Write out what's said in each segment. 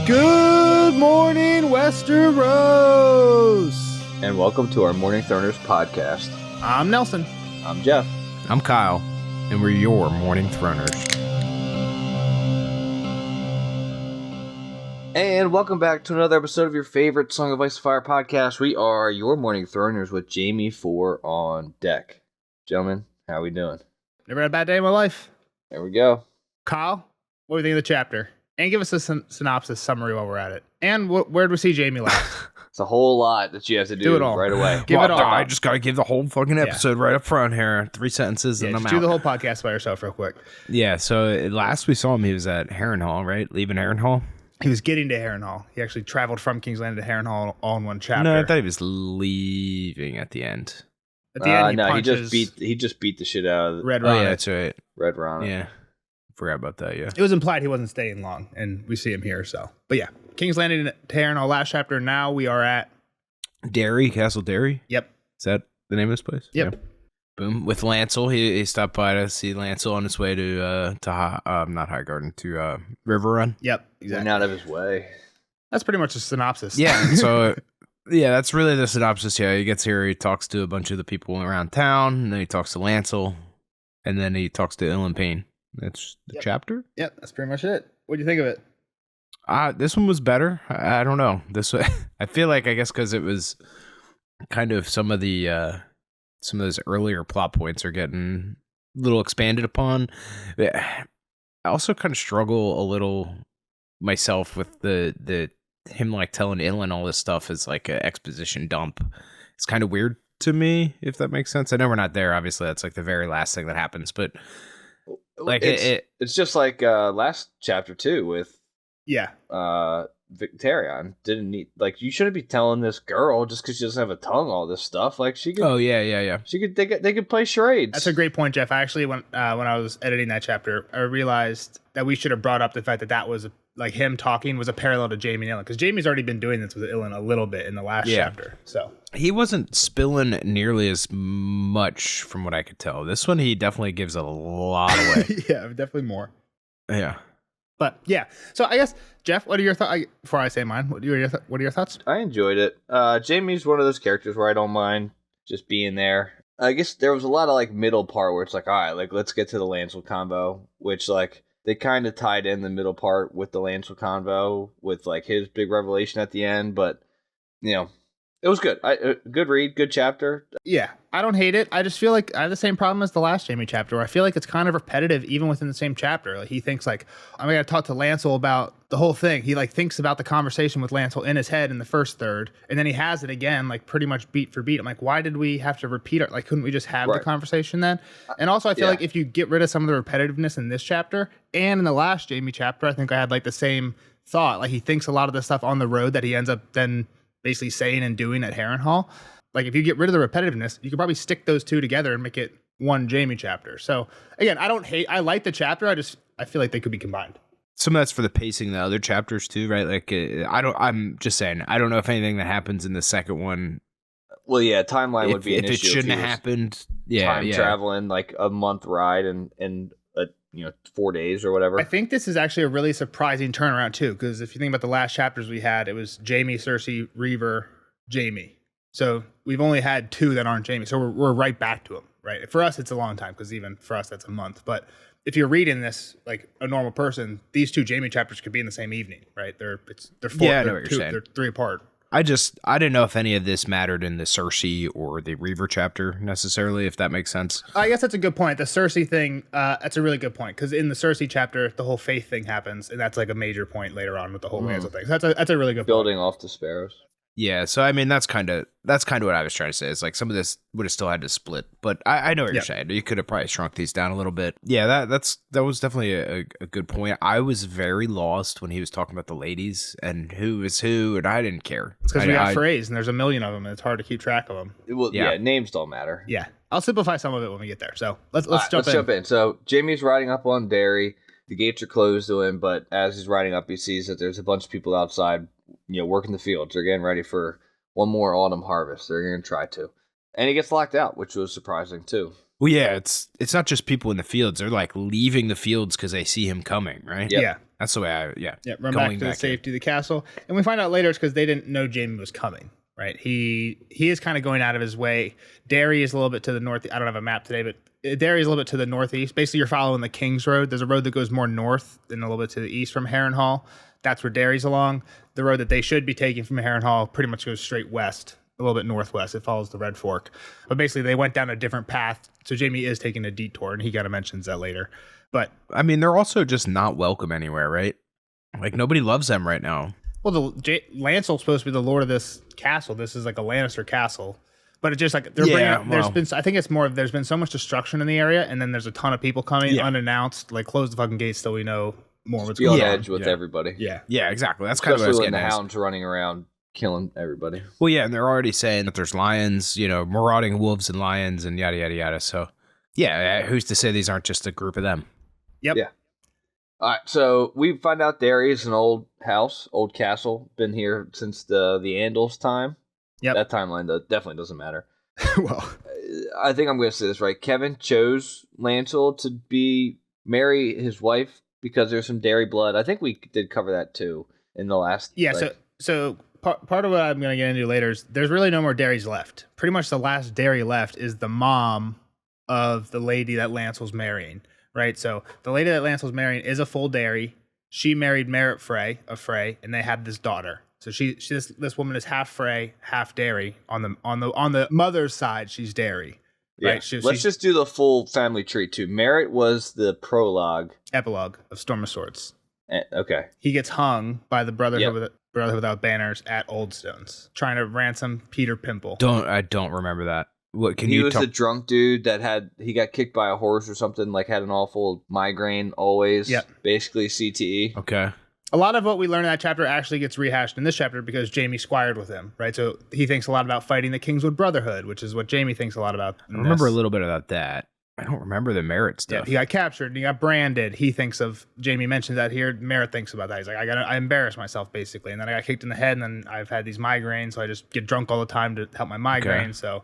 Good morning, Westeros! And welcome to our Morning Throners podcast. I'm Nelson. I'm Jeff. I'm Kyle, and we're your Morning Throners. And welcome back to another episode of your favorite Song of Ice and Fire podcast. We are your Morning Throners with Jaime 4 on deck. Gentlemen, how we doing? Never had a bad day in my life. There we go. Kyle, what do you think of the chapter? And give us a synopsis summary while we're at it. And where did we see Jaime last? It's a whole lot that you have to do it all. right away. Give it all. I just got to give the whole fucking episode right up front here. 3 sentences and I'm out. Do the whole podcast by yourself real quick. Yeah, so last we saw him, he was at Harrenhal, right? Leaving Harrenhal? He was getting to Harrenhal. He actually traveled from King's Landing to Harrenhal all in one chapter. No, I thought he was leaving at the end. At the end, he just beat the shit out of Red Oh, Ronnet. yeah, that's right. Red Ronnet. Yeah. Forgot about that, yeah. It was implied he wasn't staying long, and we see him here, so. But yeah, King's Landing to Harrenhal last chapter. Now we are at... Castle Derry? Yep. Is that the name of this place? Yep. Yeah. Boom. With Lancel, he stopped by to see Lancel on his way to not Highgarden, to River Run. Yep, exactly. Went out of his way. That's pretty much a synopsis. Yeah, so... Yeah, that's really the synopsis. Yeah, he gets here, he talks to a bunch of the people around town, and then he talks to Lancel, and then he talks to Ilan Payne. That's the chapter? Yep, that's pretty much it. What do you think of it? This one was better. I don't know. This one, I feel like, I guess because it was kind of some of those earlier plot points are getting a little expanded upon. I also kind of struggle a little myself with the him like telling Ilan all this stuff is like an exposition dump. It's kind of weird to me, if that makes sense. I know we're not there. Obviously, that's like the very last thing that happens, but like it's just like last chapter too with Victarion. Didn't need, like, you shouldn't be telling this girl just because she doesn't have a tongue all this stuff. Like, she could. Oh yeah. She could. They could play charades. That's a great point, Jeff. I actually, when I was editing that chapter, I realized that we should have brought up the fact that was like him talking was a parallel to Jaime and Ilan, because Jaime's already been doing this with Ilan a little bit in the last chapter. So he wasn't spilling nearly as much from what I could tell. This one, he definitely gives a lot away. Yeah, definitely more. Yeah. But yeah, so I guess, Jeff, what are your thoughts? Before I say mine, what are your thoughts? I enjoyed it. Jaime's one of those characters where I don't mind just being there. I guess there was a lot of like middle part where it's like, all right, like let's get to the Lancel convo, which like they kind of tied in the middle part with the Lancel convo with like his big revelation at the end, but you know, it was good. Good read, good chapter. Yeah, I don't hate it. I just feel like I have the same problem as the last Jaime chapter, where I feel like it's kind of repetitive even within the same chapter. Like he thinks like, I'm going to talk to Lancel about the whole thing. He like thinks about the conversation with Lancel in his head in the first third, and then he has it again, like pretty much beat for beat. I'm like, why did we have to repeat it? Like, couldn't we just have the conversation then? And also I feel like if you get rid of some of the repetitiveness in this chapter and in the last Jaime chapter, I think I had like the same thought. Like he thinks a lot of the stuff on the road that he ends up then basically saying and doing at Harrenhal. Like if you get rid of the repetitiveness, you could probably stick those two together and make it one Jaime chapter. So again, I like the chapter. I feel like they could be combined. Some of that's for the pacing of the other chapters too, right? Like I'm just saying, I don't know if anything that happens in the second one. Well, yeah, timeline would be an if it issue. shouldn't have happened. Yeah, time traveling like a month ride and 4 days or whatever. I think this is actually a really surprising turnaround too, because if you think about the last chapters we had, it was Jaime, Cersei, Reaver, Jaime. So we've only had 2 that aren't Jaime. So we're right back to them, right? For us, it's a long time, because even for us, that's a month. But if you're reading this like a normal person, these 2 Jaime chapters could be in the same evening, right? They're 4. Yeah, I know what you're saying. They're 3 apart. I didn't know if any of this mattered in the Cersei or the Reaver chapter necessarily, if that makes sense. I guess that's a good point. The Cersei thing, that's a really good point, because in the Cersei chapter, the whole faith thing happens, and that's like a major point later on with the whole Lancel thing. So that's a really good building off the Sparrows. Yeah, so I mean that's kind of what I was trying to say. Is like some of this would have still had to split, but I know what you're saying. You could have probably shrunk these down a little bit. Yeah, that was definitely a good point. I was very lost when he was talking about the ladies and who is who, and I didn't care. It's because we got phrase, and there's a million of them, and it's hard to keep track of them. Well, yeah, names don't matter. Yeah, I'll simplify some of it when we get there. So let's jump in. So Jaime's riding up on Derry. The gates are closed to him, but as he's riding up, he sees that there's a bunch of people outside, working the fields. They're getting ready for one more autumn harvest. They're going to try to. And he gets locked out, which was surprising, too. Well, yeah, it's not just people in the fields. They're like leaving the fields because they see him coming, right? Yep. Yeah. That's the way Run back to the in. safety of the castle. And we find out later it's because they didn't know Jaime was coming, right? He is kind of going out of his way. Derry is a little bit to the north. I don't have a map today, but Derry is a little bit to the northeast. Basically, you're following the King's Road. There's a road that goes more north and a little bit to the east from Harrenhal. That's where Derry's along. The road that they should be taking from Harrenhal pretty much goes straight west, a little bit northwest. It follows the Red Fork. But basically, they went down a different path. So Jaime is taking a detour, and he kind of mentions that later. But I mean, they're also just not welcome anywhere, right? Like, nobody loves them right now. well, Lancel's supposed to be the lord of this castle. This is like a Lannister castle. But it's just like they're bringing. I think it's more of there's been so much destruction in the area, and then there's a ton of people coming unannounced. Like, close the fucking gates till we know more what's Be on going on. edge with everybody. Yeah. Yeah, exactly. That's kind of what I was Especially when getting the at. hounds running around killing everybody. Well, yeah, and they're already saying that there's lions, marauding wolves and lions and yada, yada, yada. So, yeah, who's to say these aren't just a group of them? Yep. Yeah. All right, so we find out Derry is an old house, old castle, been here since the Andals time. Yep. That timeline definitely doesn't matter. Well, I think I'm going to say this right. Kevin chose Lancel to marry his wife because there's some Derry blood. I think we did cover that too in the last. yeah. So part of what I'm going to get into later is there's really no more Derrys left. Pretty much the last Derry left is the mom of the lady that Lancel's marrying. Right, so the lady that Lancel's marrying is a full Derry. She married Merritt Frey of Frey, and they had this daughter. So this woman is half Frey, half Derry. On the mother's side, she's Derry. Right? Yeah. Let's just do the full family tree too. Merritt was the prologue, epilogue of Storm of Swords. Okay. He gets hung by the Brotherhood Without Banners at Oldstones, trying to ransom Peter Pimple. I don't remember that. What He was the drunk dude that he got kicked by a horse or something, like had an awful migraine always. Yep. Basically CTE. Okay. A lot of what we learn in that chapter actually gets rehashed in this chapter because Jaime squired with him, right? So he thinks a lot about fighting the Kingswood Brotherhood, which is what Jaime thinks a lot about. I remember a little bit about that. I don't remember the Merritt Yeah, stuff. he got captured and he got branded. He thinks of Jaime mentions that here. Merritt thinks about that. He's like, I embarrassed myself basically, and then I got kicked in the head, and then I've had these migraines, so I just get drunk all the time to help my migraine. Okay. So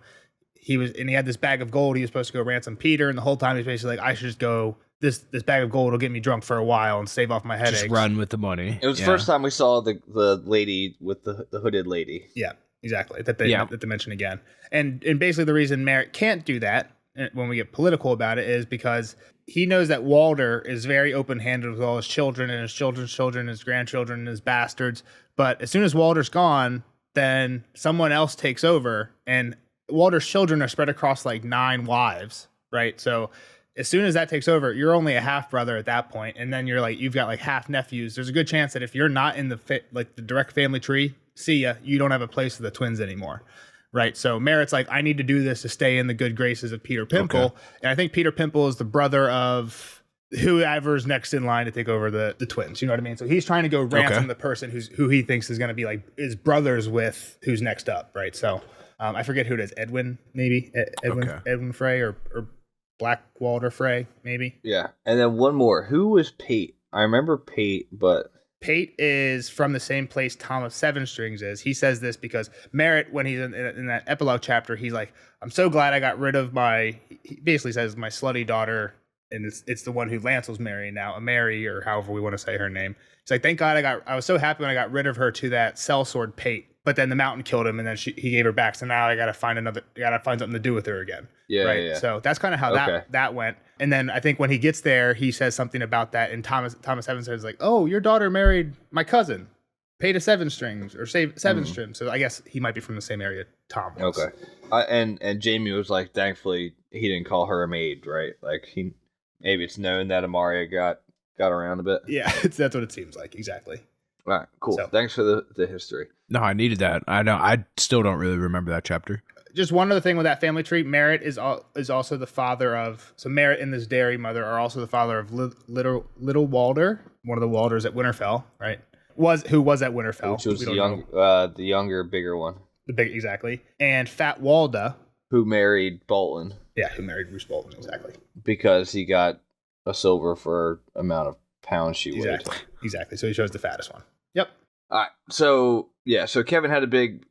he had this bag of gold. He was supposed to go ransom Peter, and the whole time he's basically like, I should just go. This bag of gold will get me drunk for a while and save off my headaches. Just run with the money. It was the first time we saw the lady with the hooded lady. Yeah, exactly. That they mention again. And basically the reason Merritt can't do that when we get political about it is because he knows that Walder is very open-handed with all his children and his children's children, his grandchildren, and his bastards. But as soon as Walder's gone, then someone else takes over, and Walder's children are spread across like 9 wives, right? So as soon as that takes over, you're only a half brother at that point, and then you've got like half nephews. There's a good chance that if you're not in the direct family tree, see ya, you don't have a place for the twins anymore, right? So Merritt's like, I need to do this to stay in the good graces of Peter Pimple, Okay. and I think Peter Pimple is the brother of whoever's next in line to take over the twins. You know what I mean? So he's trying to go ransom the person who he thinks is going to be like his brothers with who's next up, right? So I forget who it is. Edwin, maybe Edwin Frey or Black Walder Frey, maybe. Yeah, and then one more. Who was Pate? I remember Pate, but Pate is from the same place Thomas Seven Strings is. He says this because Merritt, when he's in that epilogue chapter, he's like, I'm so glad I got rid of he basically says my slutty daughter, and it's the one who Lancel's marrying now, Mary, or however we want to say her name. He's like, thank God I was so happy when I got rid of her to that sellsword Pate. But then the mountain killed him, and then he gave her back. So now I gotta find something to do with her again. Yeah, right. yeah. So that's kind of how that went. And then I think when he gets there, he says something about that, and Thomas Evans says like, "Oh, your daughter married my cousin, Pate of Seven Strings or Seven Strings." So I guess he might be from the same area Tom was. Okay. And Jaime was like, thankfully he didn't call her a maid, right? Like maybe it's known that Amaria got around a bit. Yeah, that's what it seems like exactly. All right, cool. So- Thanks for the history. No, I needed that. I know. I still don't really remember that chapter. Just one other thing with that family tree, Merritt is also the father of. So Merritt and this Derry mother are also the father of Little Walder, one of the Walders at Winterfell, right? Who was at Winterfell, Which was the younger, bigger one. Exactly. And Fat Walda, who married Bolton. Yeah, who married Roose Bolton, exactly. Because he got a silver for amount of pounds she weighed. Exactly. So he chose the fattest one. Yep. All right. So Kevin had a big,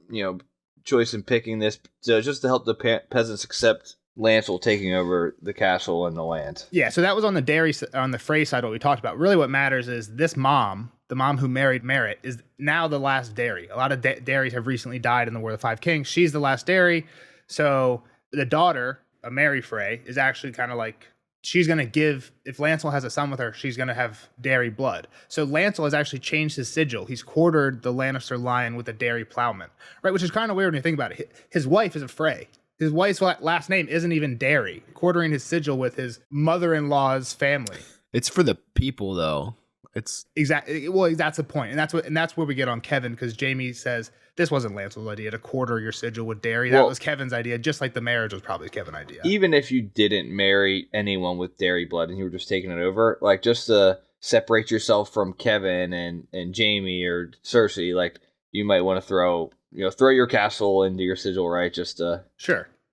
choice in picking this, just to help the peasants accept Lancel taking over the castle and the land. Yeah, so that was on the Frey side, what we talked about. Really what matters is this mom, the mom who married Merritt, is now the last Derry. A lot of Derrys have recently died in the War of the Five Kings. She's the last Derry. So the daughter, Mary Frey, is actually kind of like, she's going to give, if Lancel has a son with her, she's going to have Derry blood. So Lancel has actually changed his sigil. He's quartered the Lannister lion with a Derry plowman, right? Which is kind of weird when you think about it. His wife is a Frey. His wife's last name isn't even Derry, quartering his sigil with his mother-in-law's family. It's for the people, though. It's exactly, well, that's the point, and that's where we get on Kevin, because Jaime says this wasn't Lancel's idea to quarter your sigil with Derry. That was Kevin's idea, just like the marriage was probably Kevin's idea. Even if you didn't marry anyone with Derry blood and you were just taking it over, like just to separate yourself from Kevin and Jaime or Cersei, like you might want to throw your castle into your sigil, right? Just to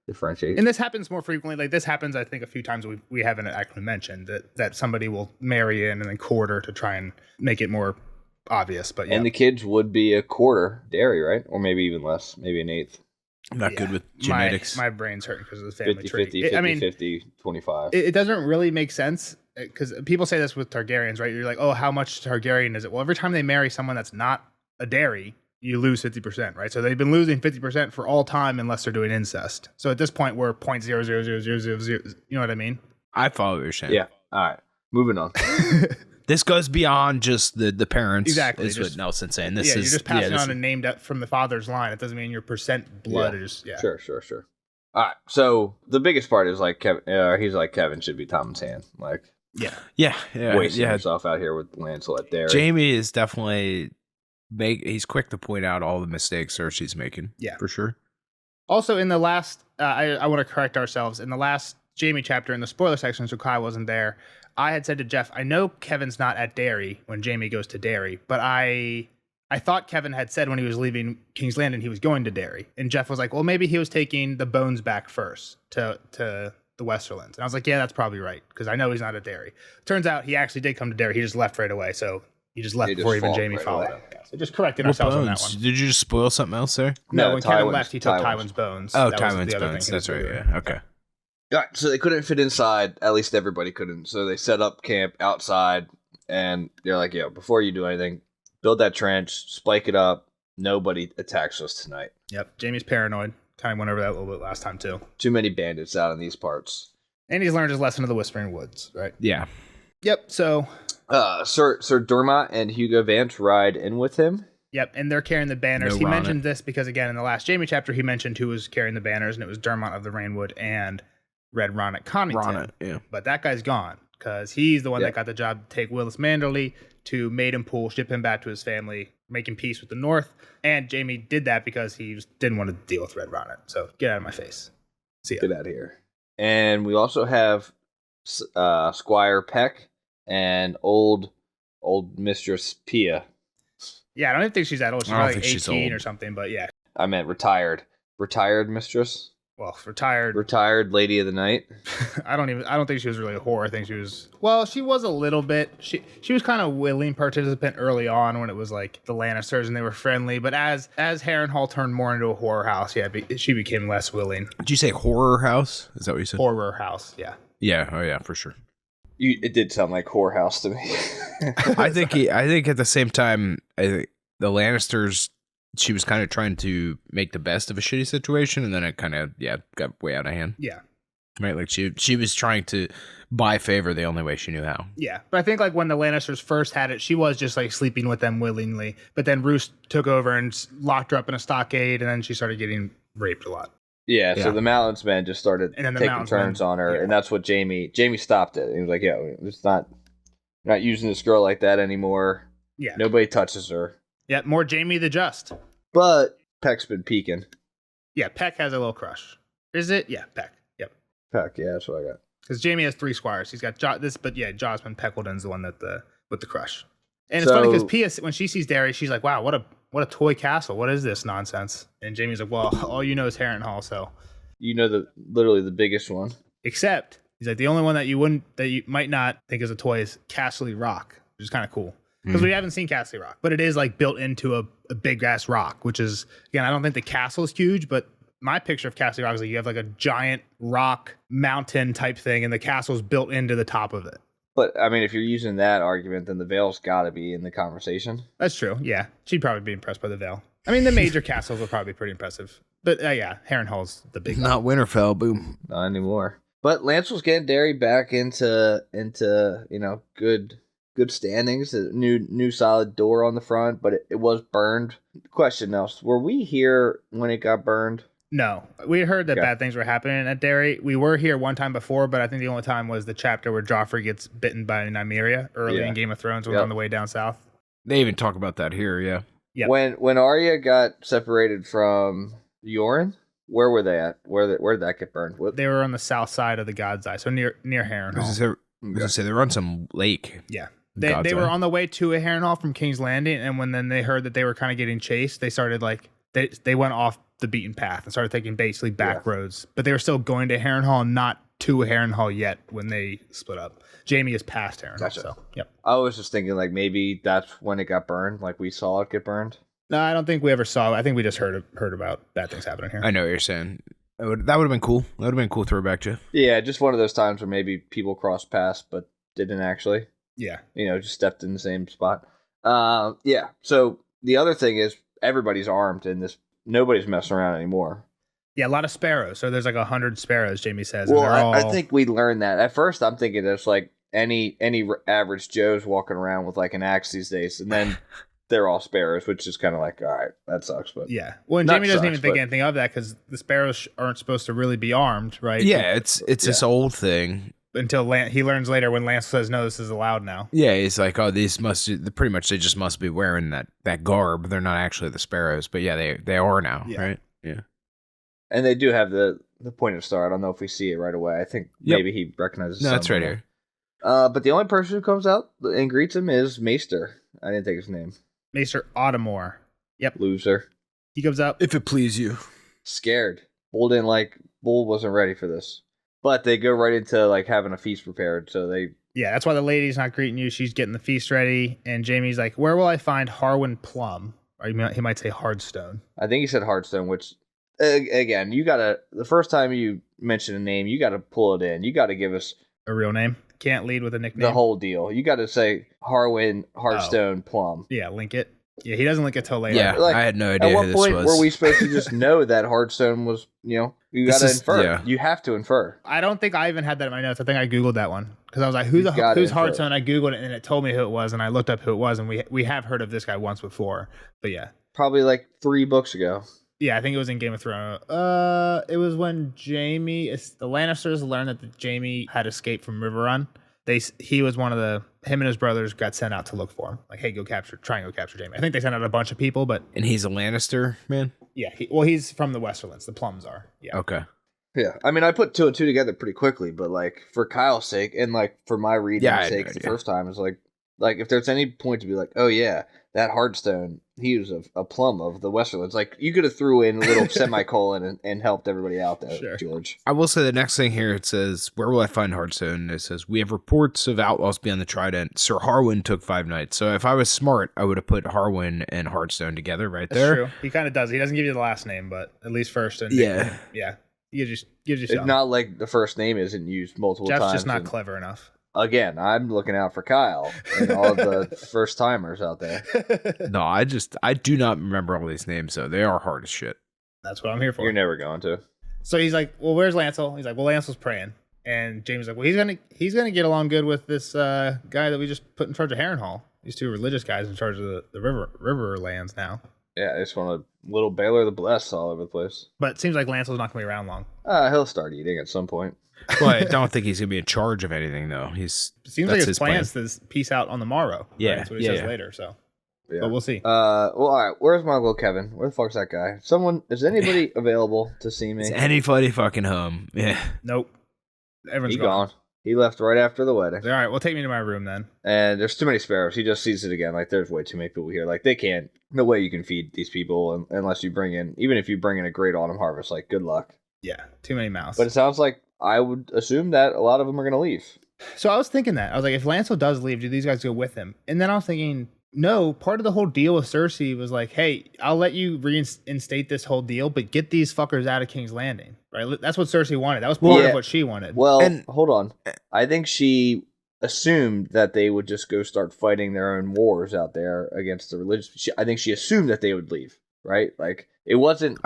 differentiate. And this happens more frequently. Like this happens, I think, a few times we haven't actually mentioned that somebody will marry in and then quarter to try and make it more obvious. But yeah. And the kids would be a quarter Derry, right? Or maybe even less, maybe an eighth. I'm not good with genetics. My brain's hurting because of the family 50, tree. 50, 50, 25. It doesn't really make sense, because people say this with Targaryens, right? You're like, oh, how much Targaryen is it? Well, every time they marry someone that's not a Derry, you lose 50%, right? So they've been losing 50% for all time unless they're doing incest. So at this point, we're 0.0000000. You know what I mean? I follow what you're saying. Yeah. All right. Moving on. This goes beyond just the parents. Exactly. Is what Nelson's saying. This you're is just passing on and named up from the father's line. It doesn't mean your percent blood is. Yeah. Sure. All right. So the biggest part is like Kevin. He's like, Kevin should be Tommen's hand. Like, yeah. Wasting himself out here with Lancel at Derry. Jaime is definitely. He's quick to point out all the mistakes Cersei's making. Yeah, for sure. Also, in the last, I want to correct ourselves. In the last Jaime chapter, in the spoiler section, so Kai wasn't there. I had said to Jeff, I know Kevin's not at Derry when Jaime goes to Derry, but I thought Kevin had said when he was leaving King's Landing he was going to Derry, and Jeff was like, well, maybe he was taking the bones back first to the Westerlands, and I was like, yeah, that's probably right, because I know he's not at Derry. Turns out he actually did come to Derry. He just left right away, so. He just left before even Jaime followed him. Yeah, so just correcting ourselves on that one. Did you just spoil something else there? No, when Kevin left, he took Tywin's bones. Oh, Tywin's bones. That's right. Yeah. Okay. Yeah. So they couldn't fit inside. At least everybody couldn't. So they set up camp outside, and they're like, "Yo, before you do anything, build that trench, spike it up. Nobody attacks us tonight." Yep. Jaime's paranoid. Kind of went over that a little bit last time too. Too many bandits out in these parts. And he's learned his lesson of the Whispering Woods, right? Yeah. Yep. So. Sir Dermot and Hugo Vance ride in with him. Yep, and they're carrying the banners. He mentioned this because, again, in the last Jaime chapter, he mentioned who was carrying the banners, and it was Dermot of the Rainwood and Red Ronnet Connington. Yeah. But that guy's gone, because he's the one that got the job to take Willis Manderley to Maidenpool, ship him back to his family, making peace with the North. And Jaime did that because he didn't want to deal with Red Ronnet. So get out of my face. See ya. Get out of here. And we also have Squire Peck and old Mistress Pia. Yeah, I don't even think she's that old. She's probably like 18 or something, but yeah. I meant retired. Retired mistress? Well, retired. Retired lady of the night. I don't think she was really a whore. I think she was a little bit. She was kind of willing participant early on when it was like the Lannisters and they were friendly, but as Harrenhal turned more into a horror house, she became less willing. Did you say horror house? Is that what you said? Horror house, yeah. Yeah, oh yeah, for sure. It did sound like whorehouse to me. I think at the same time, I think the Lannisters, she was kind of trying to make the best of a shitty situation, and then it kind of got way out of hand. Yeah, right. Like she was trying to buy favor the only way she knew how. Yeah, but I think like when the Lannisters first had it, she was just like sleeping with them willingly. But then Roose took over and locked her up in a stockade, and then she started getting raped a lot. Yeah, so the Mountains men just started taking turns on her, and that's what Jaime stopped it. He was like, "Yo, it's not using this girl like that anymore. Yeah, nobody touches her." Yeah, more Jaime the Just. But Peck's been peeking. Yeah, Peck has a little crush. Is it? Yeah, Peck. Yep. Peck, yeah, that's what I got. Because Jaime has 3 squires. He's got Josmond Peckledon's the one with the crush. And it's funny because Pia, when she sees Derry, she's like, "Wow, what a toy castle! What is this nonsense?" And Jaime's like, "Well, all you know is Harrenhal, so you know literally the biggest one." Except he's like, the only one that you might not think is a toy is Castle Rock, which is kind of cool because we haven't seen Castle Rock, but it is like built into a big ass rock, which is, again, I don't think the castle is huge, but my picture of Castle Rock is like you have like a giant rock mountain type thing, and the castle's built into the top of it. But I mean, if you're using that argument, then the Vale's got to be in the conversation. That's true. Yeah, she'd probably be impressed by the Vale. I mean, the major castles will probably be pretty impressive. But yeah, Harrenhal's the big one. Not Winterfell, boom. Not anymore. But Lancel's getting Derry back into good standings. A new solid door on the front, but it was burned. Question now: were we here when it got burned? No, we heard that bad things were happening at Derry. We were here one time before, but I think the only time was the chapter where Joffrey gets bitten by Nymeria early in Game of Thrones when we're on the way down south. They even talk about that here, yeah. Yep. When Arya got separated from Yoren, where were they at? Where did that get burned? They were on the south side of the God's Eye, so near Harrenhal. I was gonna say they were on some lake. Yeah. They were on the way to a Harrenhal from King's Landing, and when then they heard that they were kind of getting chased, they started like they went off the beaten path and started taking basically back roads. But they were still going to Harrenhal, not to Harrenhal yet when they split up. Jaime is past Harrenhal. Gotcha. So yep. I was just thinking like maybe that's when it got burned. Like we saw it get burned. No, I don't think we ever saw it. I think we just heard about bad things happening here. I know what you're saying. That would have been cool. That would have been a cool throwback, Jeff. Yeah, just one of those times where maybe people crossed paths but didn't actually. Yeah. Just stepped in the same spot. Yeah. So the other thing is everybody's armed in this. Nobody's messing around anymore. Yeah, a lot of sparrows. So there's like 100 sparrows, Jaime says. Well, I think we learned that. At first, I'm thinking it's like any average Joe's walking around with like an axe these days, and then they're all sparrows, which is kind of like, all right, that sucks. But yeah, well, and Jaime doesn't even think anything of that because the sparrows aren't supposed to really be armed, right? Yeah, it's this old thing. Until he learns later when Lance says, no, this is allowed now. Yeah, he's like, oh, these pretty much they just must be wearing that garb. They're not actually the sparrows, but yeah, they are now, right? Yeah. And they do have the point of star. I don't know if we see it right away. I think maybe he recognizes. No, that's right here. But the only person who comes out and greets him is Maester. I didn't take his name. Maester Ottamore. Yep. Loser. He comes up. If it please you. Scared. Bull wasn't ready for this. But they go right into like having a feast prepared, so they. Yeah, that's why the lady's not greeting you. She's getting the feast ready, and Jaime's like, "Where will I find Harwin Plum?" Or he might say Hardstone. I think he said Hardstone, which again, you gotta the first time you mention a name, you gotta pull it in. You gotta give us a real name. Can't lead with a nickname. The whole deal. You gotta say Harwin Hardstone Plum. Yeah, link it. Yeah, he doesn't link it till later. Yeah, like, I had no idea who this was. At what point were we supposed to just know that Hardstone was, you gotta infer. Yeah. You have to infer. I don't think I even had that in my notes. I think I Googled that one. Because I was like, who's Hardstone? I Googled it, and it told me who it was, and I looked up who it was, and we have heard of this guy once before. But yeah. Probably like 3 books ago. Yeah, I think it was in Game of Thrones. It was when the Lannisters learned that Jaime had escaped from Riverrun. He was one of him and his brothers got sent out to look for him. Like, hey, try and go capture Jaime. I think they sent out a bunch of people, but. And he's a Lannister, man? Yeah. He's from the Westerlands. The Plums are. Yeah. Okay. Yeah. I mean, I put 2 and 2 together pretty quickly, but like for Kyle's sake and like for my reading's sake, the first time is like if there's any point to be like, oh yeah, that Hardstone, he was a plum of the Westerlands. Like you could have threw in a little semicolon and helped everybody out there, sure. George. I will say the next thing here, it says, where will I find Hardstone? It says, we have reports of outlaws beyond the Trident. Sir Harwin took 5 nights. So if I was smart, I would have put Harwin and Hardstone together right there. That's true. He kind of does. He doesn't give you the last name, but at least first. And yeah. Yeah. He just gives you something. It's not like the first name isn't used multiple times. Jeff's just not clever enough. Again, I'm looking out for Kyle and all the first timers out there. No, I do not remember all these names, so they are hard as shit. That's what I'm here for. You're never going to. So he's like, well, where's Lancel? He's like, well, Lancel's praying. And Jaime's like, well, he's gonna get along good with this guy that we just put in charge of Harrenhal. These 2 religious guys in charge of the river lands now. Yeah, I just want a little Baylor the Blessed all over the place. But it seems like Lancel's not gonna be around long. He'll start eating at some point. Well, I don't think he's gonna be in charge of anything though. It seems like his plans to peace out on the morrow. Yeah, right? That's what he says later. So, yeah. But we'll see. Well, all right. Where's my little Kevin? Where the fuck's that guy? Is anybody available to see me? Is anybody fucking home? Yeah. Nope. Everyone's gone. He left right after the wedding. All right, well, take me to my room then. And there's too many sparrows. He just sees it again. Like, there's way too many people here. Like, they can't. No way you can feed these people unless you even if you bring in a great autumn harvest. Like, good luck. Yeah, too many mouths. But it sounds like I would assume that a lot of them are going to leave. So I was thinking that. I was like, if Lancel does leave, do these guys go with him? And then I was thinking, No, part of the whole deal with Cersei was like, hey, I'll let you reinstate this whole deal, but get these fuckers out of King's Landing, right? That's what Cersei wanted. That was part of what she wanted. Well, And- hold on. I think she assumed that they would just go start fighting their own wars out there against the religious. I think she assumed that they would leave, right? Like it wasn't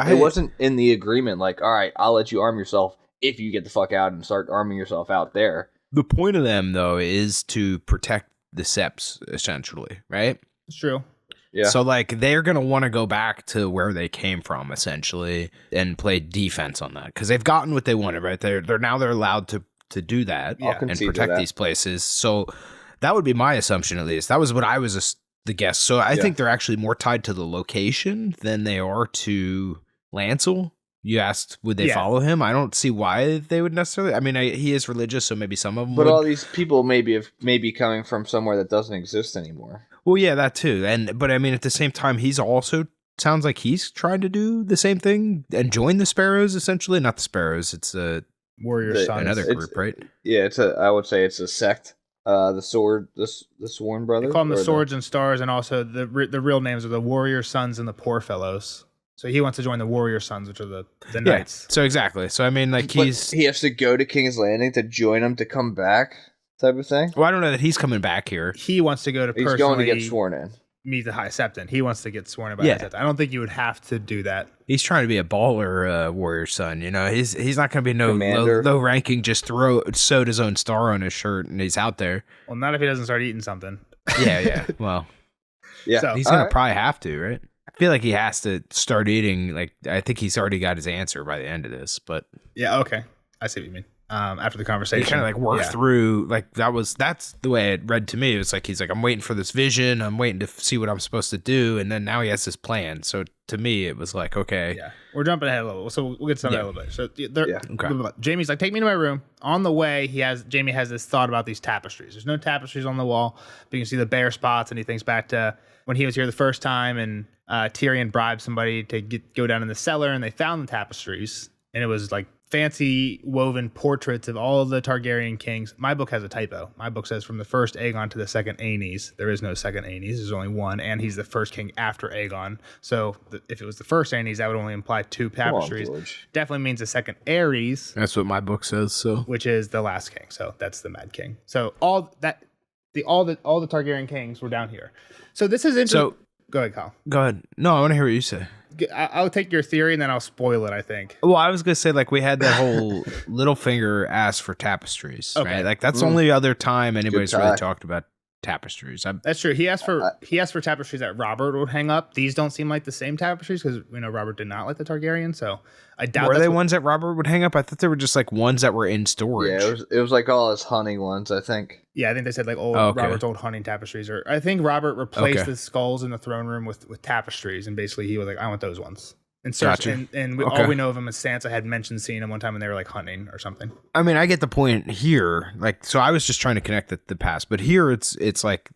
in the agreement. Like, all right, I'll let you arm yourself if you get the fuck out and start arming yourself out there. The point of them, though, is to protect the Seps, essentially, right? It's true. Yeah. So, like, they're going to want to go back to where they came from, essentially, and play defense on that. Because they've gotten what they wanted, right? They're allowed to do that and protect these places. So that would be my assumption, at least. That was what I was the guess. So I think they're actually more tied to the location than they are to Lancel. You asked, would they follow him? I don't see why they would necessarily. I mean, he is religious, so maybe some of them But would. all these people may be coming from somewhere that doesn't exist anymore. Well, yeah, that too. But I mean, at the same time, he's also sounds like he's trying to do the same thing and join the Sparrows, essentially. Not the Sparrows. It's Warrior Sons. Another group, right? Yeah, I would say it's a sect. The Sworn Brothers. They call them the Swords and Stars, and also the real names are the Warrior Sons and the Poor Fellows. So he wants to join the Warrior Sons, which are the Knights. So exactly. So I mean, like he has to go to King's Landing to join them to come back, type of thing. Well, I don't know that he's coming back here. He wants to go to He's going to get sworn in. Meet the High Septon. He wants to get sworn in by High Septon. I don't think you would have to do that. He's trying to be a baller warrior son. You know, he's not going to be low ranking. Just sewed his own star on his shirt and he's out there. Well, not if he doesn't start eating something. Yeah. Well, yeah. So, he's gonna probably have to, right? I feel like he has to start eating. Like I think he's already got his answer by the end of this. But yeah, okay, I see what you mean. After the conversation, he kind of like worked through. Like that's the way it read to me. It was like he's like, I'm waiting for this vision. I'm waiting to see what I'm supposed to do, and then now he has this plan. So to me, it was like, okay, yeah, we're jumping ahead a little, so we'll get to that a little bit. So Okay. Jaime's like, take me to my room. On the way, Jaime has this thought about these tapestries. There's no tapestries on the wall, but you can see the bare spots, and he thinks back to when he was here the first time, and Tyrion bribed somebody to go down in the cellar, and they found the tapestries, and it was like fancy woven portraits of all of the Targaryen kings. My book has a typo. My book says from the first Aegon to the second Aenys. There is no second Aenys. There's only one, and he's the first king after Aegon. So if it was the first Aenys, that would only imply 2 tapestries. Definitely means the second Aerys. That's what my book says. So which is the last king. So that's the Mad King. So all the Targaryen kings were down here. So this is interesting. So go ahead, Kyle. Go ahead. No, I want to hear what you say. I'll take your theory and then I'll spoil it, I think. Well, I was going to say, like, we had that whole Littlefinger asked for tapestries, right? Like, that's the only other time anybody's really talked about tapestries. That's true. He asked for tapestries that Robert would hang up. These don't seem like the same tapestries because we know Robert did not like the Targaryen, so I doubt. Were they ones that Robert would hang up? I thought they were just like ones that were in storage. Yeah, it was like all his hunting ones, I think. Yeah, I think they said like Robert's old hunting tapestries, or I think Robert replaced the skulls in the throne room with tapestries, and basically he was like, I want those ones. And all we know of him is Sansa had mentioned seeing him one time when they were like hunting or something. I mean, I get the point here. Like, so I was just trying to connect the past, but here it's like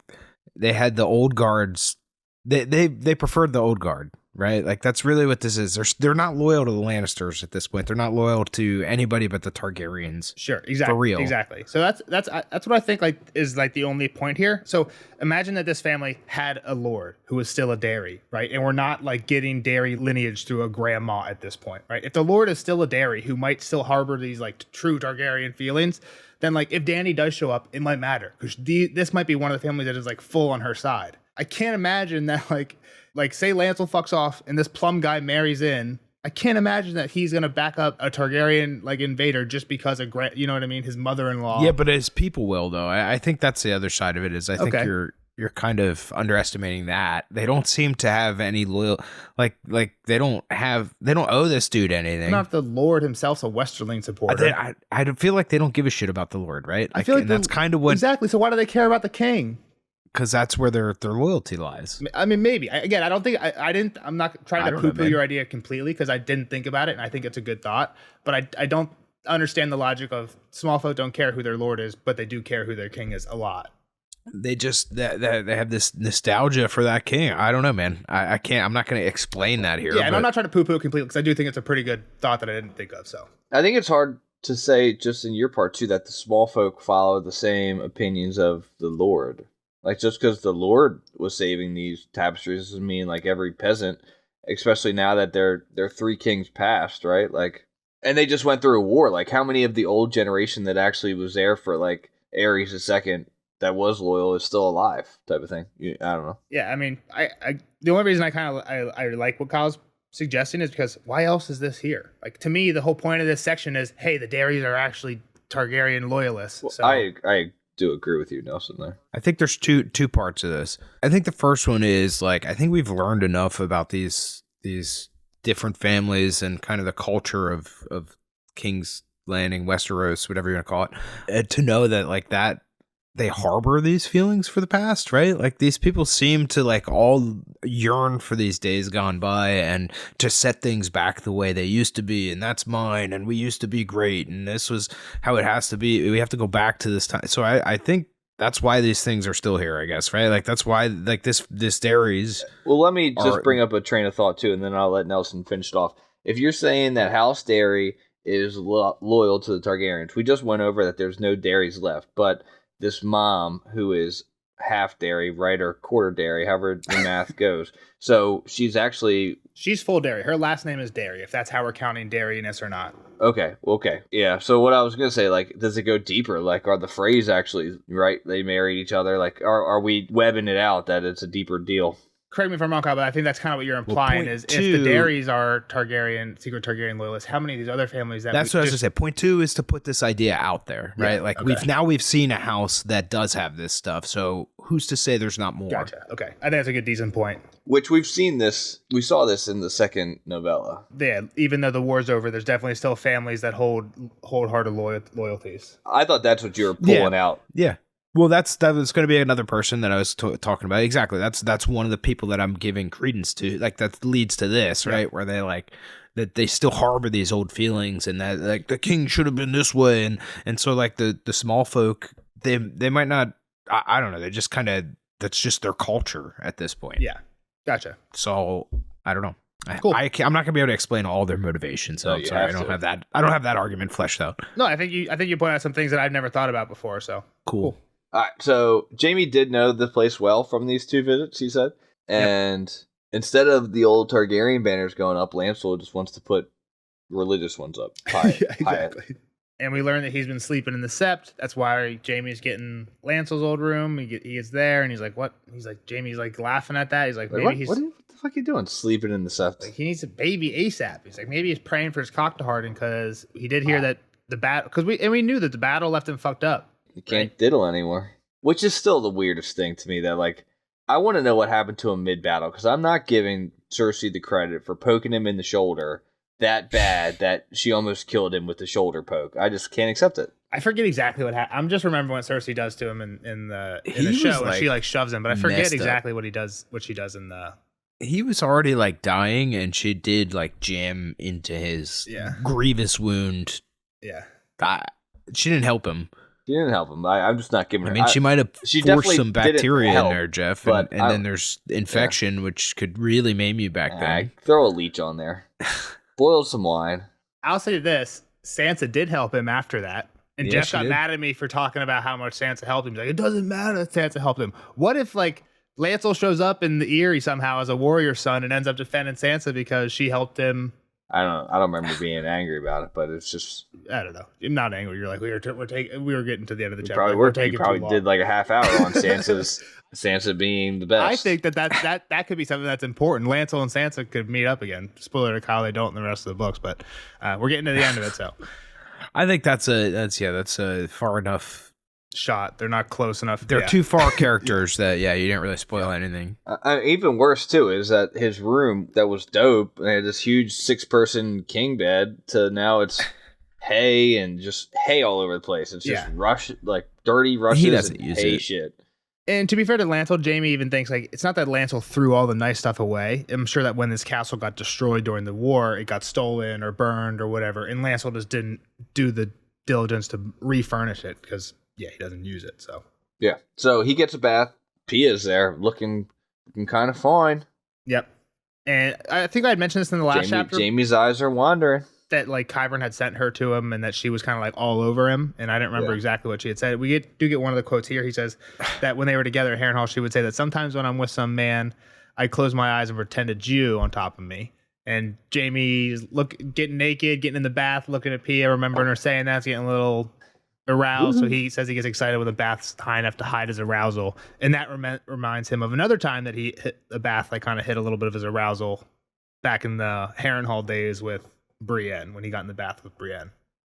they had the old guards. They preferred the old guard, right? Like that's really what this is. They're not loyal to the Lannisters at this point. They're not loyal to anybody but the Targaryens. Sure, exactly. For real, exactly. So that's what I think like is like the only point here. So imagine that this family had a lord who was still a dairy, right? And we're not like getting dairy lineage through a grandma at this point, right? If the lord is still a dairy who might still harbor these like true Targaryen feelings, then like if Dany does show up, it might matter because this might be one of the families that is like full on her side. I can't imagine that like say Lancel fucks off and this plum guy marries in. I can't imagine that he's gonna back up a Targaryen like invader just because of you know what I mean, his mother-in-law. Yeah, but his people will though. I think that's the other side of it. Is I think you're kind of underestimating that. They don't seem to have any loyal like they don't owe this dude anything. Not if the Lord himself's a Westerling supporter. I feel like they don't give a shit about the Lord, right? I feel like that's kind of what exactly. So why do they care about the king? Because that's where their loyalty lies. I mean, maybe. Again, I don't think I didn't. I'm not trying to poo-poo your idea completely because I didn't think about it, and I think it's a good thought. But I don't understand the logic of small folk don't care who their lord is, but they do care who their king is a lot. They just they have this nostalgia for that king. I don't know, man. I can't. I'm not going to explain that here. Yeah, and I'm not trying to poo-poo completely because I do think it's a pretty good thought that I didn't think of. So I think it's hard to say just in your part too that the small folk follow the same opinions of the lord. Like, just because the Lord was saving these tapestries doesn't mean, like, every peasant, especially now that they're 3 kings past, right? Like, and they just went through a war. Like, how many of the old generation that actually was there for, like, Ares II that was loyal is still alive, type of thing? I don't know. Yeah, I mean, I the only reason I like what Kyle's suggesting is because why else is this here? Like, to me, the whole point of this section is, hey, the Daries are actually Targaryen loyalists. Well, So I do agree with you, Nelson, there. I think there's two parts of this. I think the first one is like, I think we've learned enough about these different families and kind of the culture of King's Landing, Westeros, whatever you want to call it, to know that like that they harbor these feelings for the past, right? Like these people seem to like all yearn for these days gone by and to set things back the way they used to be. And that's mine. And we used to be great. And this was how it has to be. We have to go back to this time. So I think that's why these things are still here, I guess, right? Like that's why like this Daries. Well, let me just bring up a train of thought too, and then I'll let Nelson finish it off. If you're saying that House Dairy is loyal to the Targaryens, we just went over that there's no Daries left, but this mom who is half dairy, right, or quarter dairy, however the math goes. So she's full dairy. Her last name is Dairy, if that's how we're counting dairyness or not. Okay. Yeah. So what I was gonna say, like, does it go deeper? Like, are the Freys actually right? They married each other. Like, are we webbing it out that it's a deeper deal? Correct me if I'm wrong, Kyle, but I think that's kind of what you're implying is if the Daries are secret Targaryen loyalists, how many of these other families that's what I was going to say. Point 2 is to put this idea out there, right? Yeah, like we've seen a house that does have this stuff. So who's to say there's not more? Gotcha. Okay. I think that's a good, decent point. Which we saw this in the second novella. Yeah, even though the war's over, there's definitely still families that hold hearted loyalties. I thought that's what you were pulling out. Yeah. Well, that was going to be another person that I was talking about. Exactly. That's one of the people that I'm giving credence to. Like that leads to this, right? Yeah. Where they like that they still harbor these old feelings and that like the king should have been this way, and so like the small folk they might not. I don't know. They just kind of that's just their culture at this point. Yeah. Gotcha. So I don't know. Cool. I'm not gonna be able to explain all their motivations. So I'm sorry, I don't have that. I don't have that argument fleshed out. No, I think you point out some things that I've never thought about before. So cool. All right, so Jaime did know the place well from these 2 visits, he said. And instead of the old Targaryen banners going up, Lancel just wants to put religious ones up. Yeah, exactly. And we learned that he's been sleeping in the Sept. That's why Jaime's getting Lancel's old room. He gets there, and he's like, what? He's like, Jaime's like laughing at that. He's like, maybe what the fuck are you doing sleeping in the Sept? Like, he needs a baby ASAP. He's like, maybe he's praying for his cock to harden because he did hear that the battle, because we knew that the battle left him fucked up. You can't diddle anymore. Which is still the weirdest thing to me that, like, I want to know what happened to him mid-battle, because I'm not giving Cersei the credit for poking him in the shoulder that bad that she almost killed him with the shoulder poke. I just can't accept it. I forget exactly what happened. I'm just remembering what Cersei does to him in the show, and she like shoves him, but I forget exactly what she does in the... He was already, like, dying, and she did, like, jam into his grievous wound. Yeah. She didn't help him. She didn't help him. I'm just not giving her... I mean, she might have forced some bacteria in there, Jeff, and then there's infection, which could really maim you back then. Throw a leech on there. Boil some wine. I'll say this. Sansa did help him after that. And Jeff got mad at me for talking about how much Sansa helped him. He's like, it doesn't matter that Sansa helped him. What if, like, Lancel shows up in the Eyrie somehow as a warrior son and ends up defending Sansa because she helped him? I don't remember being angry about it, but it's just... I don't know. You're not angry. You're like, we were getting to the end of the chapter. You probably did like a half hour on Sansa being the best. I think that could be something that's important. Lancel and Sansa could meet up again. Spoiler to Kyle, they don't in the rest of the books, but we're getting to the end of it, so... I think that's a far enough shot. They're not close enough. They're too far characters that you didn't really spoil anything. Even worse too is that his room that was dope and had this huge 6-person king bed to now it's hay and just hay all over the place. It's just dirty rushes. He doesn't use hay it. Shit. And to be fair to Lancel, Jaime even thinks like it's not that Lancel threw all the nice stuff away. I'm sure that when this castle got destroyed during the war, it got stolen or burned or whatever, and Lancel just didn't do the diligence to refurnish it because he doesn't use it. So so he gets a bath. Pia's there, looking kind of fine. Yep. And I think I had mentioned this in the last chapter. Jaime's eyes are wandering. that like Kyburn had sent her to him and that she was kind of like all over him. And I didn't remember exactly what she had said. We do get one of the quotes here. He says that when they were together at Harrenhal, she would say that sometimes when I'm with some man, I close my eyes and pretend a Jew on top of me. And Jaime's getting naked, getting in the bath, looking at Pia, remembering her saying that, getting a little aroused. So he says he gets excited when the bath's high enough to hide his arousal. And that reminds him of another time that he hit the bath, like kind of hit a little bit of his arousal back in the Harrenhal days with Brienne, when he got in the bath with Brienne.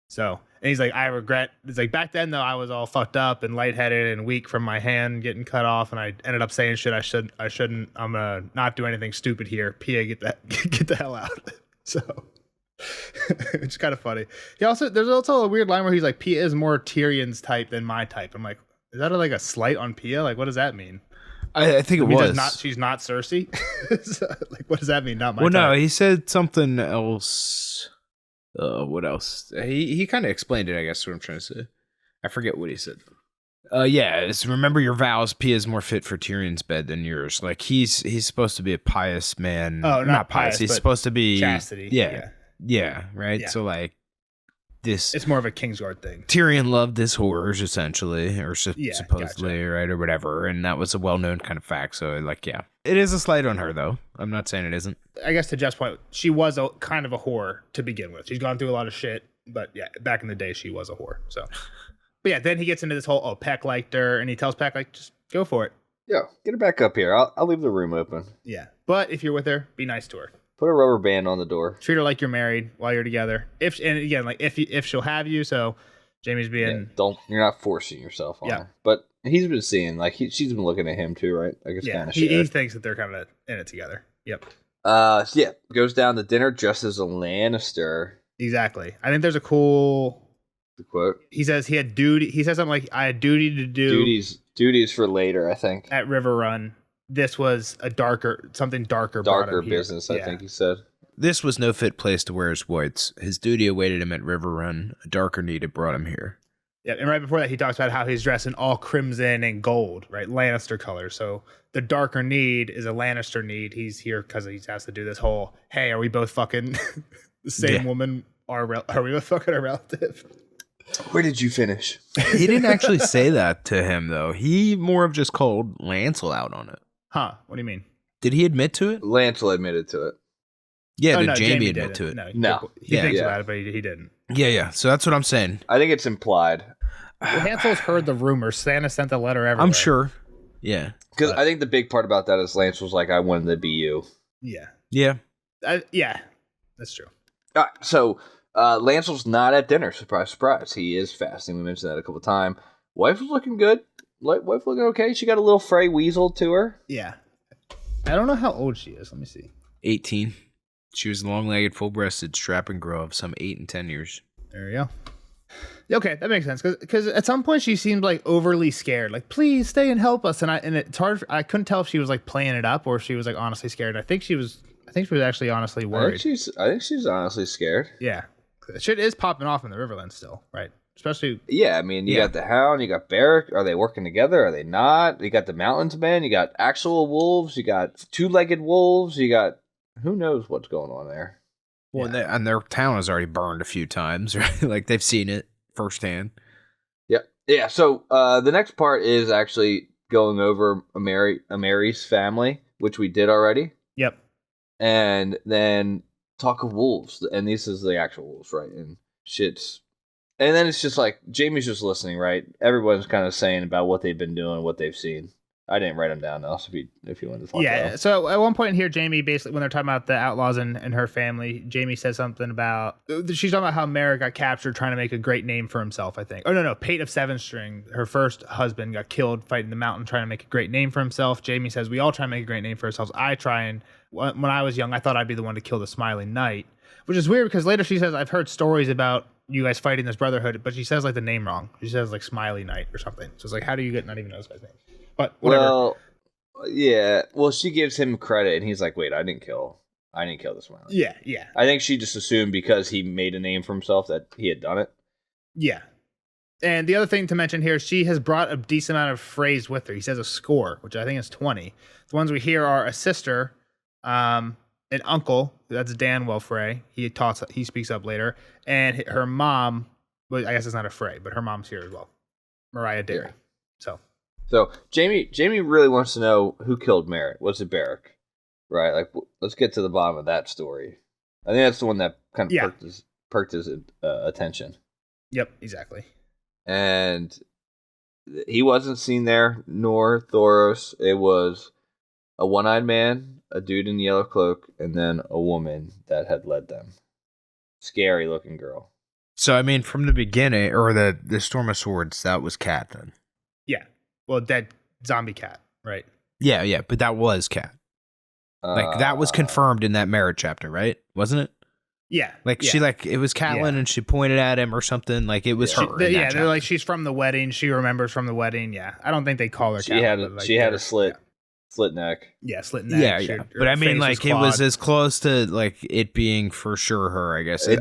So, and he's like, I regret, it's like, back then though, I was all fucked up and lightheaded and weak from my hand getting cut off, and I ended up saying shit I shouldn't, I'm gonna not do anything stupid here. Pia, get the hell out. So it's kind of funny. There's also a weird line where he's like, Pia is more Tyrion's type than my type. I'm like, is that like a slight on Pia? Like, what does that mean? I think it was. She's not Cersei. So, like, what does that mean? Not my type. No, he said something else. What else? He kind of explained it, I guess, what I'm trying to say. I forget what he said. Yeah, it's remember your vows. Pia is more fit for Tyrion's bed than yours. Like, he's supposed to be a pious man. Oh, not pious. He's supposed to be chastity. Yeah, right? Yeah. So, like, it's more of a Kingsguard thing. Tyrion loved his whores, essentially, or supposedly, gotcha. right, or whatever, and that was a well-known kind of fact. So, like, yeah, it is a slight on her, though. I'm not saying it isn't. I guess to Jeff's point, she was a kind of a whore to begin with. She's gone through a lot of shit, but yeah, back in the day, she was a whore. So, but yeah, then he gets into this whole Peck liked her, and he tells Peck like, just go for it. Yeah, get her back up here. I'll leave the room open. Yeah, but if you're with her, be nice to her. Put a rubber band on the door. Treat her like you're married while you're together. If she'll have you. So Jaime's being you're not forcing yourself on her. But he's been seeing she's been looking at him too, right? I guess kind of. He thinks that they're kind of in it together. Yep. Goes down to dinner dressed as a Lannister. Exactly. I think there's a cool quote. He says he had duty. He says something like, "I had duty to do duties for later." I think at River Run. This was something darker business, I think he said. This was no fit place to wear his whites. His duty awaited him at River Run. A darker need had brought him here. Yeah, and right before that, he talks about how he's dressed in all crimson and gold, right? Lannister colors. So the darker need is a Lannister need. He's here because he has to do this whole, hey, are we both fucking the same woman? Are we both fucking a relative? Where did you finish? He didn't actually say that to him, though. He more of just called Lancel out on it. Huh? What do you mean? Did he admit to it? Lancel admitted to it. Yeah, did Jaime admit to it? No. He thinks about it, but he didn't. Yeah. So that's what I'm saying. I think it's implied. Well, Hansel's heard the rumor. Santa sent the letter everywhere. I'm sure. Yeah. Because I think the big part about that is Lancel's like, I wanted to be you. Yeah. Yeah. Yeah. That's true. All right, so Lancel's not at dinner. Surprise, surprise. He is fasting. We mentioned that a couple of times. Wife was looking good. Wife looking okay. She got a little Frey weasel to her. Yeah. I don't know how old she is. Let me see. 18. She was long-legged, full-breasted, strapping girl of some 8 and 10 years. There you go. Okay, that makes sense. Because at some point she seemed like overly scared. Like, please stay and help us. And it's hard. I couldn't tell if she was like playing it up or if she was like honestly scared. I think she was actually honestly worried. I think she's honestly scared. Yeah. Shit is popping off in the Riverlands still, right? Especially. Yeah, I mean, you got the Hound, you got Barrack. Are they working together? Are they not? You got the Mountains Men, you got actual wolves, you got two-legged wolves, you got who knows what's going on there. Well, and their town has already burned a few times, right? Like they've seen it firsthand. Yeah. So the next part is actually going over Mary's family, which we did already. Yep. And then talk of wolves, and this is the actual wolves, right? And shit's. And then it's just like, Jaime's just listening, right? Everyone's kind of saying about what they've been doing, what they've seen. I didn't write them down, though, so if you wanted to talk about them. So at one point in here, Jaime basically, when they're talking about the outlaws and her family, Jaime says something about, she's talking about how Merrick got captured trying to make a great name for himself, I think. Oh, no, Pate of Seven String, her first husband, got killed fighting the mountain trying to make a great name for himself. Jaime says, we all try to make a great name for ourselves. When I was young, I thought I'd be the one to kill the Smiling Knight, which is weird because later she says, I've heard stories about you guys fighting this brotherhood, but she says like the name wrong. She says like Smiley Knight or something. So it's like, how do you not even know this guy's name? But whatever. Well, yeah. Well, she gives him credit, and he's like, "Wait, I didn't kill the Smiley." Yeah. I think she just assumed because he made a name for himself that he had done it. Yeah. And the other thing to mention here, she has brought a decent amount of phrase with her. He says a score, which I think is 20. The ones we hear are a sister, an uncle. That's Dan Welfrey. He speaks up later, and her mom. Well, I guess it's not a Frey, but her mom's here as well, Mariah Dairy. So Jaime really wants to know who killed Merritt. Was it Barrack? Right. Like, let's get to the bottom of that story. I think that's the one that kind of perked his attention. Yep, exactly. And he wasn't seen there, nor Thoros. It was a one-eyed man, a dude in the yellow cloak, and then a woman that had led them. Scary looking girl. So I mean, from the beginning, or the Storm of Swords, that was Cat then. Yeah. Well, dead zombie cat, right? Yeah, but that was Cat. Like that was confirmed in that Merritt chapter, right? Wasn't it? Yeah. Like she it was Catelyn and she pointed at him or something. Like it was her. They're like, she's from the wedding. She remembers from the wedding. Yeah. I don't think they call her Catelyn. She had a slit neck. Yeah, slit neck. Yeah. But I mean, like it was as close to like it being for sure her, I guess. They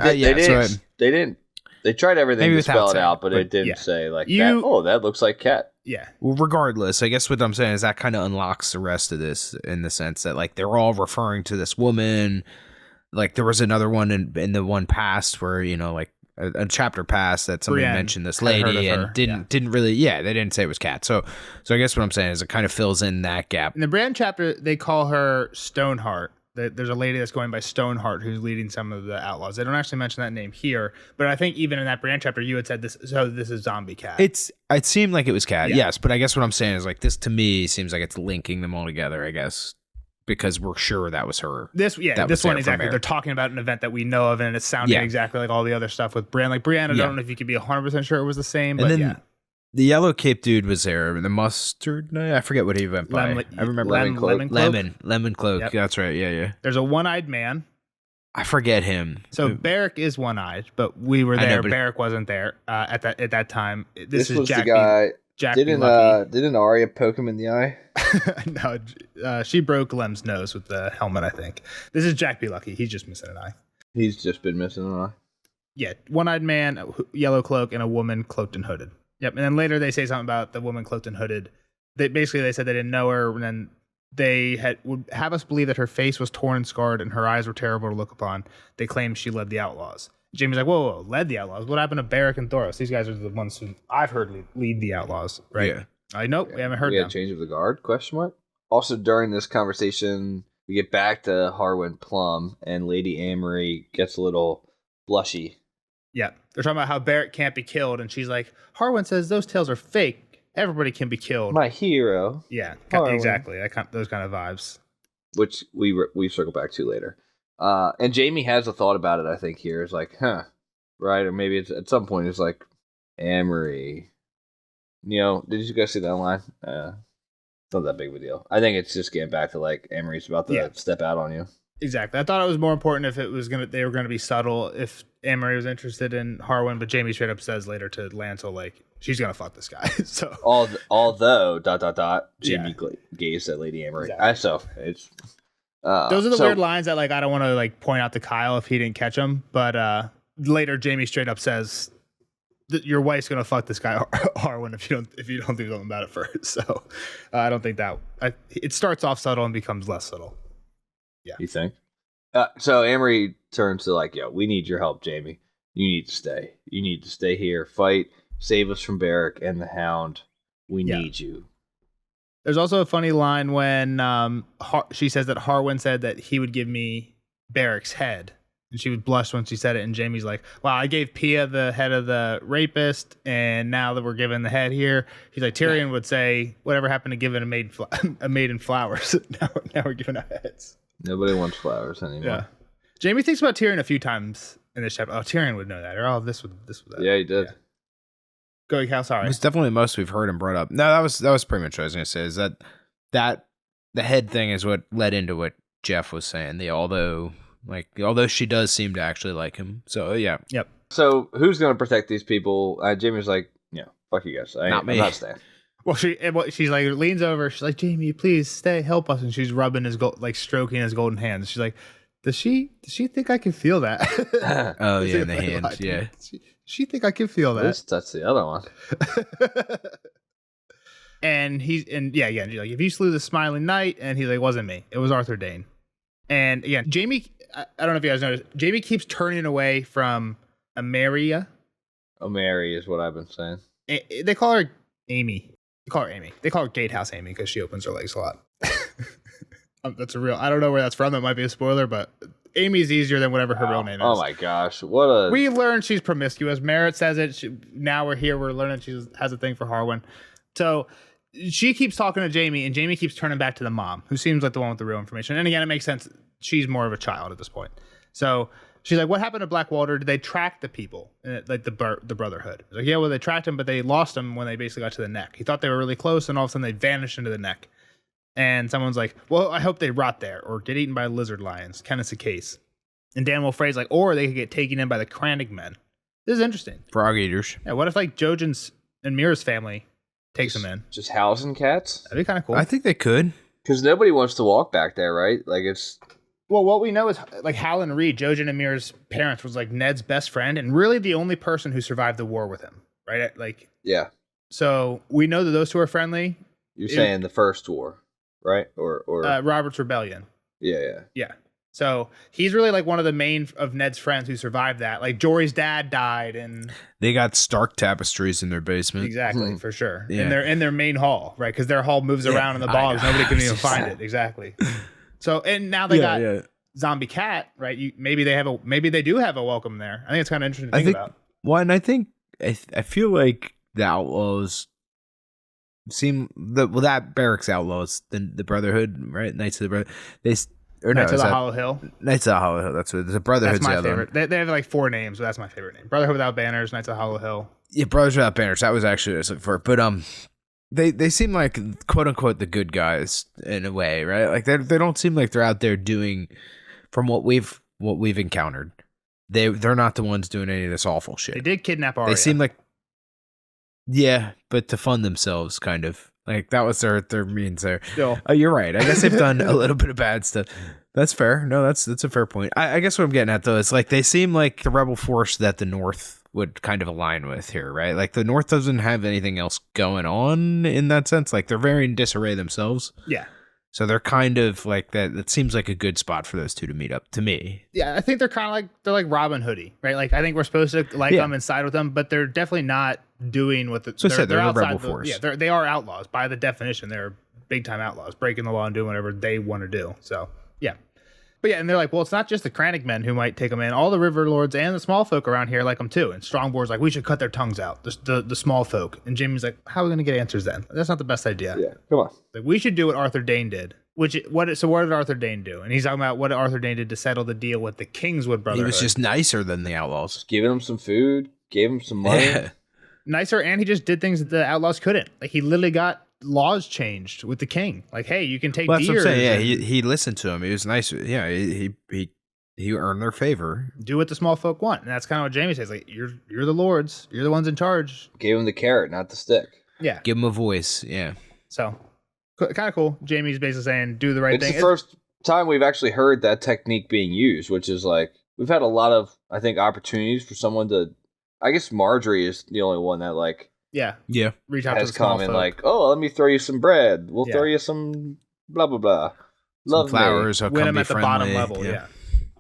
tried everything to spell it out, but it didn't say like that. Oh, that looks like Cat. Yeah. Well, regardless, I guess what I'm saying is that kind of unlocks the rest of this in the sense that like they're all referring to this woman. Like there was another one in the one past where, you know, like a chapter past that somebody mentioned this lady and didn't really, they didn't say it was Cat. So I guess what I'm saying is it kind of fills in that gap. In the Brienne chapter, they call her Stoneheart. There's a lady that's going by Stoneheart who's leading some of the outlaws. They don't actually mention that name here, but I think even in that Brienne chapter, you had said this. So this is Zombie Cat. It seemed like it was Cat, yes. But I guess what I'm saying is like this to me seems like it's linking them all together. I guess because we're sure that was her. This one exactly. They're talking about an event that we know of, and it's sounding exactly like all the other stuff with Brienne. Like Brienne, I don't know if you could be 100% sure it was the same, but The yellow cape dude was there. The mustard? No, I forget what he went by. I remember lemon cloak. Lemon cloak. Yep. That's right. Yeah. There's a one-eyed man. I forget him. So Barrack is one-eyed, but we were there. Barrack wasn't there at that time. This is was Jack the guy. Jack didn't Arya poke him in the eye? No, she broke Lem's nose with the helmet. I think this is Jack B. Lucky. He's just missing an eye. He's just been missing an eye. Yeah, one-eyed man, a yellow cloak, and a woman cloaked and hooded. Yep, and then later they say something about the woman cloaked and hooded. They said they didn't know her, and then they would have us believe that her face was torn and scarred, and her eyes were terrible to look upon. They claimed she led the outlaws. Jaime's like, whoa, led the outlaws? What happened to Barrack and Thoros? These guys are the ones who I've heard lead the outlaws, right? Yeah. We haven't heard them. Change of the guard? Question mark. Also, during this conversation, we get back to Harwin Plum, and Lady Amory gets a little blushy. Yeah, they're talking about how Barrack can't be killed, and she's like, Harwin says those tales are fake. Everybody can be killed. My hero. Yeah, exactly. Those kind of vibes. Which we circle back to later. And Jaime has a thought about it, I think, here. Is like, right? Or maybe it's at some point it's like, Amory. You know, did you guys see that line? It's not that big of a deal. I think it's just getting back to like, Amory's about to step out on you. Exactly. I thought it was more important if they were gonna be subtle if Amory was interested in Harwin, but Jaime straight up says later to Lancel like she's gonna fuck this guy. So although ... Jaime gazed at Lady Amory. Exactly. So it's those are the weird lines that like I don't want to like point out to Kyle if he didn't catch them, but later Jaime straight up says your wife's gonna fuck this guy Harwin if you don't do something about it first. So I don't think that it starts off subtle and becomes less subtle. Yeah. You think? So Amory turns to like, yo, we need your help, Jaime. You need to stay. You need to stay here, fight, save us from Barrack and the Hound. We need you. There's also a funny line when she says that Harwin said that he would give me Barrack's head. And she would blush when she said it. And Jaime's like, wow, I gave Pia the head of the rapist. And now that we're given the head here, he's like, Tyrion would say, whatever happened to giving a maiden flowers? now we're giving out heads. Nobody wants flowers anymore. Yeah. Jaime thinks about Tyrion a few times in this chapter. Oh, Tyrion would know that. Or this would that. Yeah, he did. Yeah. Go ahead, Cal. Sorry. It's definitely the most we've heard him brought up. No, that was pretty much what I was going to say. Is that the head thing is what led into what Jeff was saying. Although she does seem to actually like him. So yeah. Yep. So who's going to protect these people? Jaime's like, fuck you guys. Not me. I'm not staying. Well, she's like leans over. She's like, Jaime, please stay, help us. And she's rubbing his stroking his golden hands. She's like, does she think I can feel that? Oh yeah, in the hand. Yeah. Does she think I can feel that? Let's touch the other one. And she's like, if you slew the Smiling Knight, and he's like, wasn't me. It was Arthur Dane. And again, Jaime, I don't know if you guys noticed, Jaime keeps turning away from Ameria. Mary is what I've been saying. They call her Amy. They call her Amy. They call her Gatehouse Amy because she opens her legs a lot. That's a real. I don't know where that's from. That might be a spoiler, but Amy's easier than whatever her real name is. Oh my gosh, what a! We learned she's promiscuous. Merritt says it. Now we're here. We're learning she has a thing for Harwin. So she keeps talking to Jaime, and Jaime keeps turning back to the mom, who seems like the one with the real information. And again, it makes sense. She's more of a child at this point. So she's like, "What happened to Blackwater? Did they track the people, like the Brotherhood?" He's like, "Yeah, well, they tracked them, but they lost them when they basically got to the neck. He thought they were really close, and all of a sudden they vanished into the neck." And someone's like, "Well, I hope they rot there or get eaten by lizard lions." Kenneth's a case. And Dan Wolfrey's like, or they could get taken in by the Krannig men. This is interesting. Frog eaters. Yeah, what if like Jojen's and Mira's family takes them in? Just housing cats? That'd be kind of cool. I think they could. Because nobody wants to walk back there, right? Like it's... Well, what we know is like Howland Reed, Jojen and Mira's parents, was like Ned's best friend and really the only person who survived the war with him, right? Like, yeah. So we know that those two are friendly. You're saying the first war, right? Or Robert's Rebellion. Yeah. Yeah. So he's really like one of the main of Ned's friends who survived that. Like Jory's dad died, and they got Stark tapestries in their basement. Exactly, for sure. Yeah. In their main hall, right? Because their hall moves around in the bogs. Nobody can even find it. Exactly. So and now they got Zombie Cat, right? Maybe they do have a welcome there. I think it's kind of interesting to think about. Well, and I think I feel like the Outlaws seem that Barracks Outlaws, the Brotherhood, right? Knights of the Brotherhood. Knights of the Hollow Hill. Knights of the Hollow Hill. That's what the Brotherhood's That's my favorite. They have like 4 names, but that's my favorite name. Brotherhood Without Banners, Knights of the Hollow Hill. Yeah, Brothers Without Banners. That was actually what I was looking for. But they seem like quote unquote the good guys in a way, right? Like they don't seem like they're out there doing, from what we've encountered. They're not the ones doing any of this awful shit. They did kidnap Arya. They seem like, yeah, but to fund themselves, kind of. Like that was their means there. Still. Oh, you're right. I guess they've done a little bit of bad stuff. That's fair. No, that's a fair point. I guess what I'm getting at though is like they seem like the rebel force that the North would kind of align with here, right? Like the North doesn't have anything else going on in that sense. Like they're very in disarray themselves. Yeah. So they're kind of like that. It seems like a good spot for those two to meet up to me. Yeah, I think they're like Robin Hoodie, right? Like I think we're supposed to like them and side with them, but they're definitely not doing what the. So they're a rebel force. force. Yeah, they are outlaws by the definition. They're big time outlaws, breaking the law and doing whatever they want to do. So yeah. But yeah, and they're like, well, it's not just the Krannig men who might take them in. All the River Lords and the small folk around here like them too. And Strongboard's like, we should cut their tongues out, the small folk. And Jaime's like, how are we going to get answers then? That's not the best idea. Yeah, come on. Like, we should do what Arthur Dane did. What did Arthur Dane do? And he's talking about what Arthur Dane did to settle the deal with the Kingswood Brotherhood. He was just nicer than the Outlaws. Just giving them some food, gave them some money. Yeah. Nicer, and he just did things that the Outlaws couldn't. Like, he literally got laws changed with the king. Like, hey, you can take Well, that's deer. what I'm saying. Yeah, he listened to him. He was nice. Yeah, he earned their favor. Do what the small folk want. And that's kind of what Jaime says. Like, you're the lords. You're the ones in charge. Gave him the carrot, not the stick. Yeah. Give him a voice. Yeah. So, kind of cool. Jaime's basically saying, do the right thing. It's the first time we've actually heard that technique being used, which is like, we've had a lot of, I think, opportunities for someone to, I guess Marjorie is the only one that like, yeah, reach out to the small folk. like, oh, let me throw you some bread. We'll throw you some blah, blah, blah. Some flowers. Win them at the bottom level.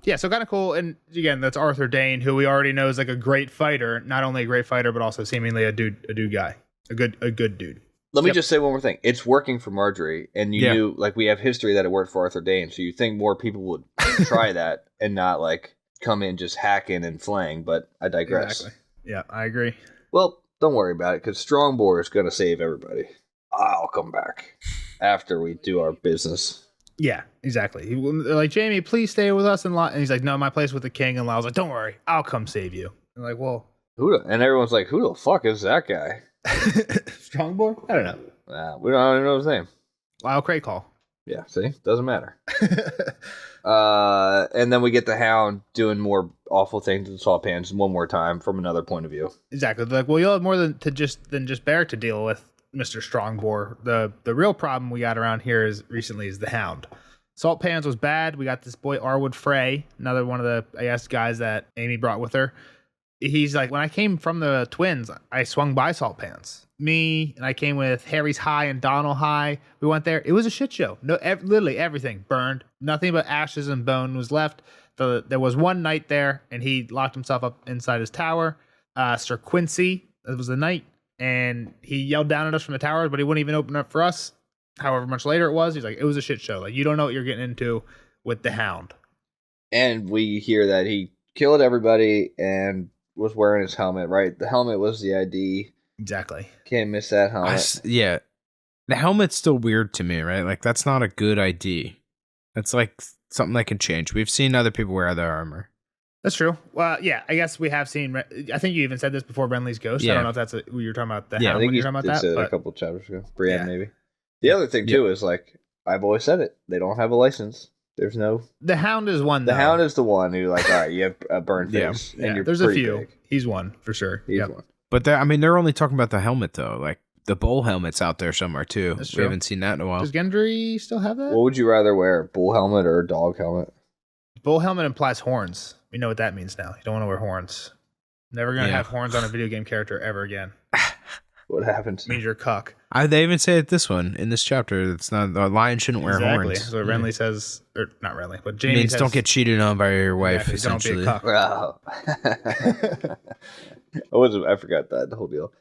Yeah, so kind of cool. And again, that's Arthur Dane, who we already know is like a great fighter. Not only a great fighter, but also seemingly a good guy. A good dude. Let me just say one more thing. It's working for Marjorie, and you knew, like, we have history that it worked for Arthur Dane, so you think more people would try that and not, like, come in just hacking and flaying, but I digress. Exactly. Yeah, I agree. Well, don't worry about it, because Strongboard is going to save everybody. I'll come back after we do our business. Yeah, exactly. They're like, Jaime, please stay with us. And he's like, no, my place with the king. And Lau's like, don't worry, I'll come save you. And like, well. And everyone's like, who the fuck is that guy? Strongboard? I don't know. We don't even know his name. Lyle Craycall. Yeah, see? Doesn't matter. And then we get the Hound doing more awful things to the Salt Pans one more time from another point of view. Exactly. They're like, well, you'll have more than just Barrack to deal with, Mr. Strongbore. The real problem we got around here is the Hound. Salt Pans was bad. We got this boy Arwood Frey, another one of the, I guess, guys that Amy brought with her. he's like, when I came from the twins, I swung by Salt Pans. Me and I came with Harry's High and Donald High. We went there. It was a shit show. No, literally everything burned. Nothing but ashes and bone was left. There was one knight there, and he locked himself up inside his tower. Sir Quincy, that was the knight, and he yelled down at us from the tower, but he wouldn't even open up for us. However much later it was, he's like, it was a shit show. Like, you don't know what you're getting into with the Hound. And we hear that he killed everybody and was wearing his helmet, right? The helmet was the ID. Exactly. Can't miss that helmet. Yeah. The helmet's still weird to me, right? Like, that's not a good ID. That's like something that can change. We've seen other people wear their armor. That's true. Well, yeah, I guess we have seen. I think you even said this before, Renly's Ghost. Yeah. I don't know if that's what you're talking about. The I Hound think when you're talking about that. said But a couple chapters ago. Brienne, maybe. The other thing, too, is like, I've always said it. They don't have a license. There's no... The Hound is one, The though. Hound is the one who, like, all right, you have a burn face. And you're there's a few. big. He's one, for sure. He's Yep. one. But they're only talking about the helmet, though. Like, the bull helmet's out there somewhere, too. That's We true. haven't seen that in a while. Does Gendry still have that? What would you rather wear, bull helmet or dog helmet? Bull helmet implies horns. We know what that means now. You don't want to wear horns. Never going to have horns on a video game character ever again. What happened? It means you're a cuck. They even say it in this chapter. It's not, the lion shouldn't wear horns. That's what Renly says, or not Renly, but Jaime means says. don't get cheated on by your wife, Exactly, don't be a essentially. cuck. Oh. I forgot that, the whole deal.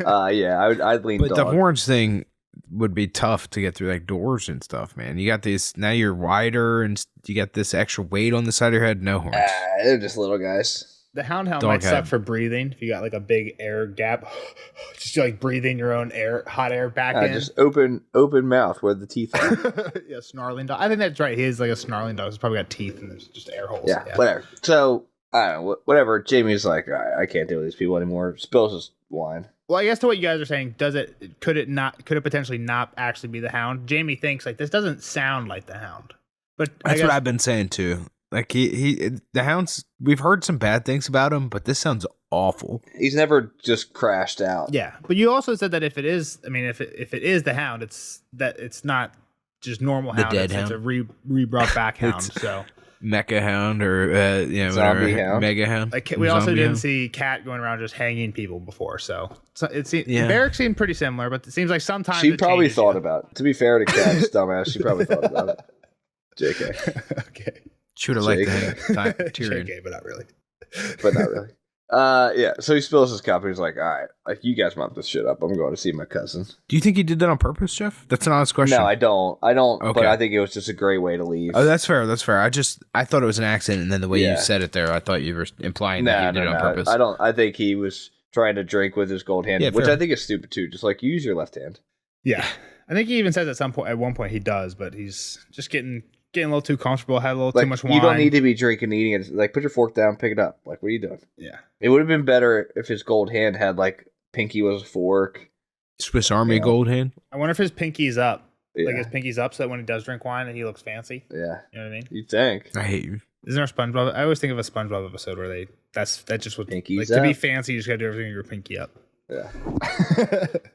I'd lean But dog. the horns thing would be tough to get through, like, doors and stuff, man. You got these, now you're wider, and you got this extra weight on the side of your head. No horns. They're just little guys. The Hound helmet Dog might suck head. for breathing if you got like a big air gap. Just like breathing your own hot air back in. Just open mouth where the teeth are. Yeah, snarling dog. I think that's right. He is like a snarling dog. He's probably got teeth and there's just air holes. Yeah, whatever. So, I don't know, whatever. Jamie's like, all right, I can't deal with these people anymore. Spills his wine. Well, I guess to what you guys are saying, could it potentially not actually be the Hound? Jaime thinks like this doesn't sound like the Hound. But That's what I've been saying too. Like the Hound's, we've heard some bad things about him, but this sounds awful. He's never just crashed out. Yeah, but you also said that if it is the Hound, it's not just normal Hound. dead It's Hound. a re-brought back Hound. So Mecha Hound or Zombie whatever, Hound. Mega Hound. like we also Zombie didn't Hound. see Cat going around just hanging people before. So it seemed Yeah. Barrack seemed pretty similar, but it seems like sometimes She it probably changes thought you. about it. To be fair to Cat's dumbass, she probably thought about it. JK. Okay, She would have liked Jake. that. Tyrion. JK, but not really. But not really. Yeah, so he spills his cup and he's like, all right, like, you guys mop this shit up. I'm going to see my cousin. Do you think he did that on purpose, Jeff? That's an honest question. No, I don't, Okay. but I think it was just a great way to leave. Oh, that's fair. That's fair. I thought it was an accident, and then the way you Yeah. said it there, I thought you were implying that he did it on purpose. I think he was trying to drink with his gold hand, Yeah, which fair. I think is stupid too. Just like, use your left hand. Yeah, I think he even says at one point he does, but he's just getting a little too comfortable, had a little Like, too much wine. you don't need to be drinking, eating it. Like, put your fork down, pick it up. Like, what are you doing? Yeah. It would have been better if his gold hand had, like, pinky was a fork. Swiss Army Yeah. gold hand. I wonder if his pinky's up. Yeah. Like his pinky's up so that when he does drink wine and he looks fancy. Yeah. You know what I mean? You'd think. I hate you. Isn't there a SpongeBob? I always think of a SpongeBob episode where that just would Pinkies like to be up. fancy, you just gotta do everything with your pinky up. Yeah.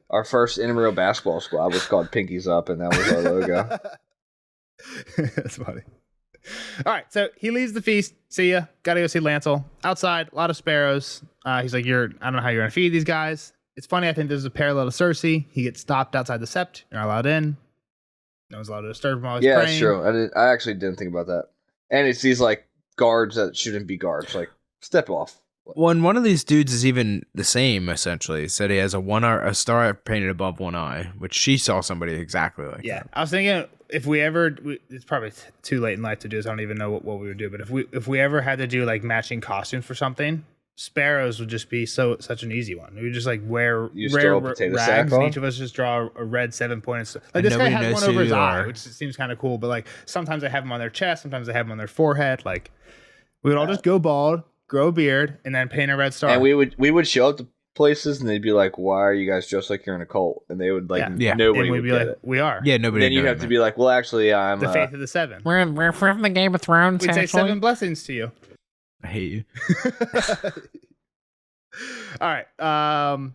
Our first intramural basketball squad was called Pinkies Up, and that was our logo. That's funny. All right, so he leaves the feast. See ya. Gotta go see Lancel. Outside, a lot of sparrows. He's like, I don't know how you're gonna feed these guys. It's funny, I think there's a parallel to Cersei. He gets stopped outside the Sept. You're not allowed in. No one's allowed to disturb him while he's Yeah, praying. that's true. I actually didn't think about that. And it's these, like, guards that shouldn't be guards. Like, step off. Well, and one of these dudes is even the same, essentially. He said he has a star painted above one eye, which she saw somebody exactly like Yeah, that. I was thinking if we ever, it's probably too late in life to do this. I don't even know what we would do. But if we ever had to do like matching costumes for something, sparrows would just be such an easy one. We would just like wear You just rare throw a potato rags, sack and on? each of us just draw a red 7-pointed. Like And this guy nobody has knows one over who his you eye, are. which seems kind of cool. But like sometimes they have them on their chest, sometimes they have them on their forehead. Like we would all just go bald, grow a beard, and then paint a red star. And we would show up to places, and they'd be like, "Why are you guys dressed like you're in a cult?" And they would like, Yeah. nobody and we'd would be get like, it. we are. Yeah, nobody. Then you have to be like, "Well, actually, I'm The faith of the seven. We're from the Game of Thrones, We'd say actually. 7 blessings to you. I hate you. All right.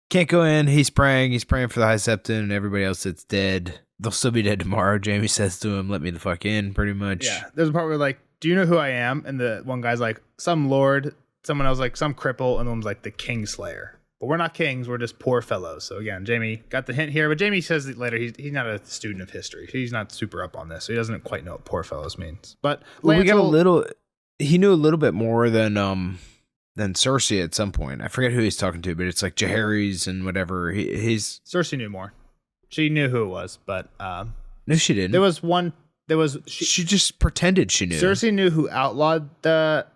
Can't go in. He's praying for the High Septon and everybody else that's dead. They'll still be dead tomorrow. Jaime says to him, "Let me the fuck in," pretty much. Yeah. There's a part where like, do you know who I am? And the one guy's like, some lord someone else like some cripple, and one was like the Kingslayer. But we're not kings, we're just poor fellows. So again, Jaime got the hint here, but Jaime says that later he's not a student of history. He's not super up on this, so he doesn't quite know what poor fellows means. But well, we got a little. He knew a little bit more than Cersei at some point. I forget who he's talking to, but it's like Jaehaerys and whatever. He's Cersei knew more. She knew who it was, but no, she didn't. There was one. There was she just pretended she knew. Cersei knew who outlawed the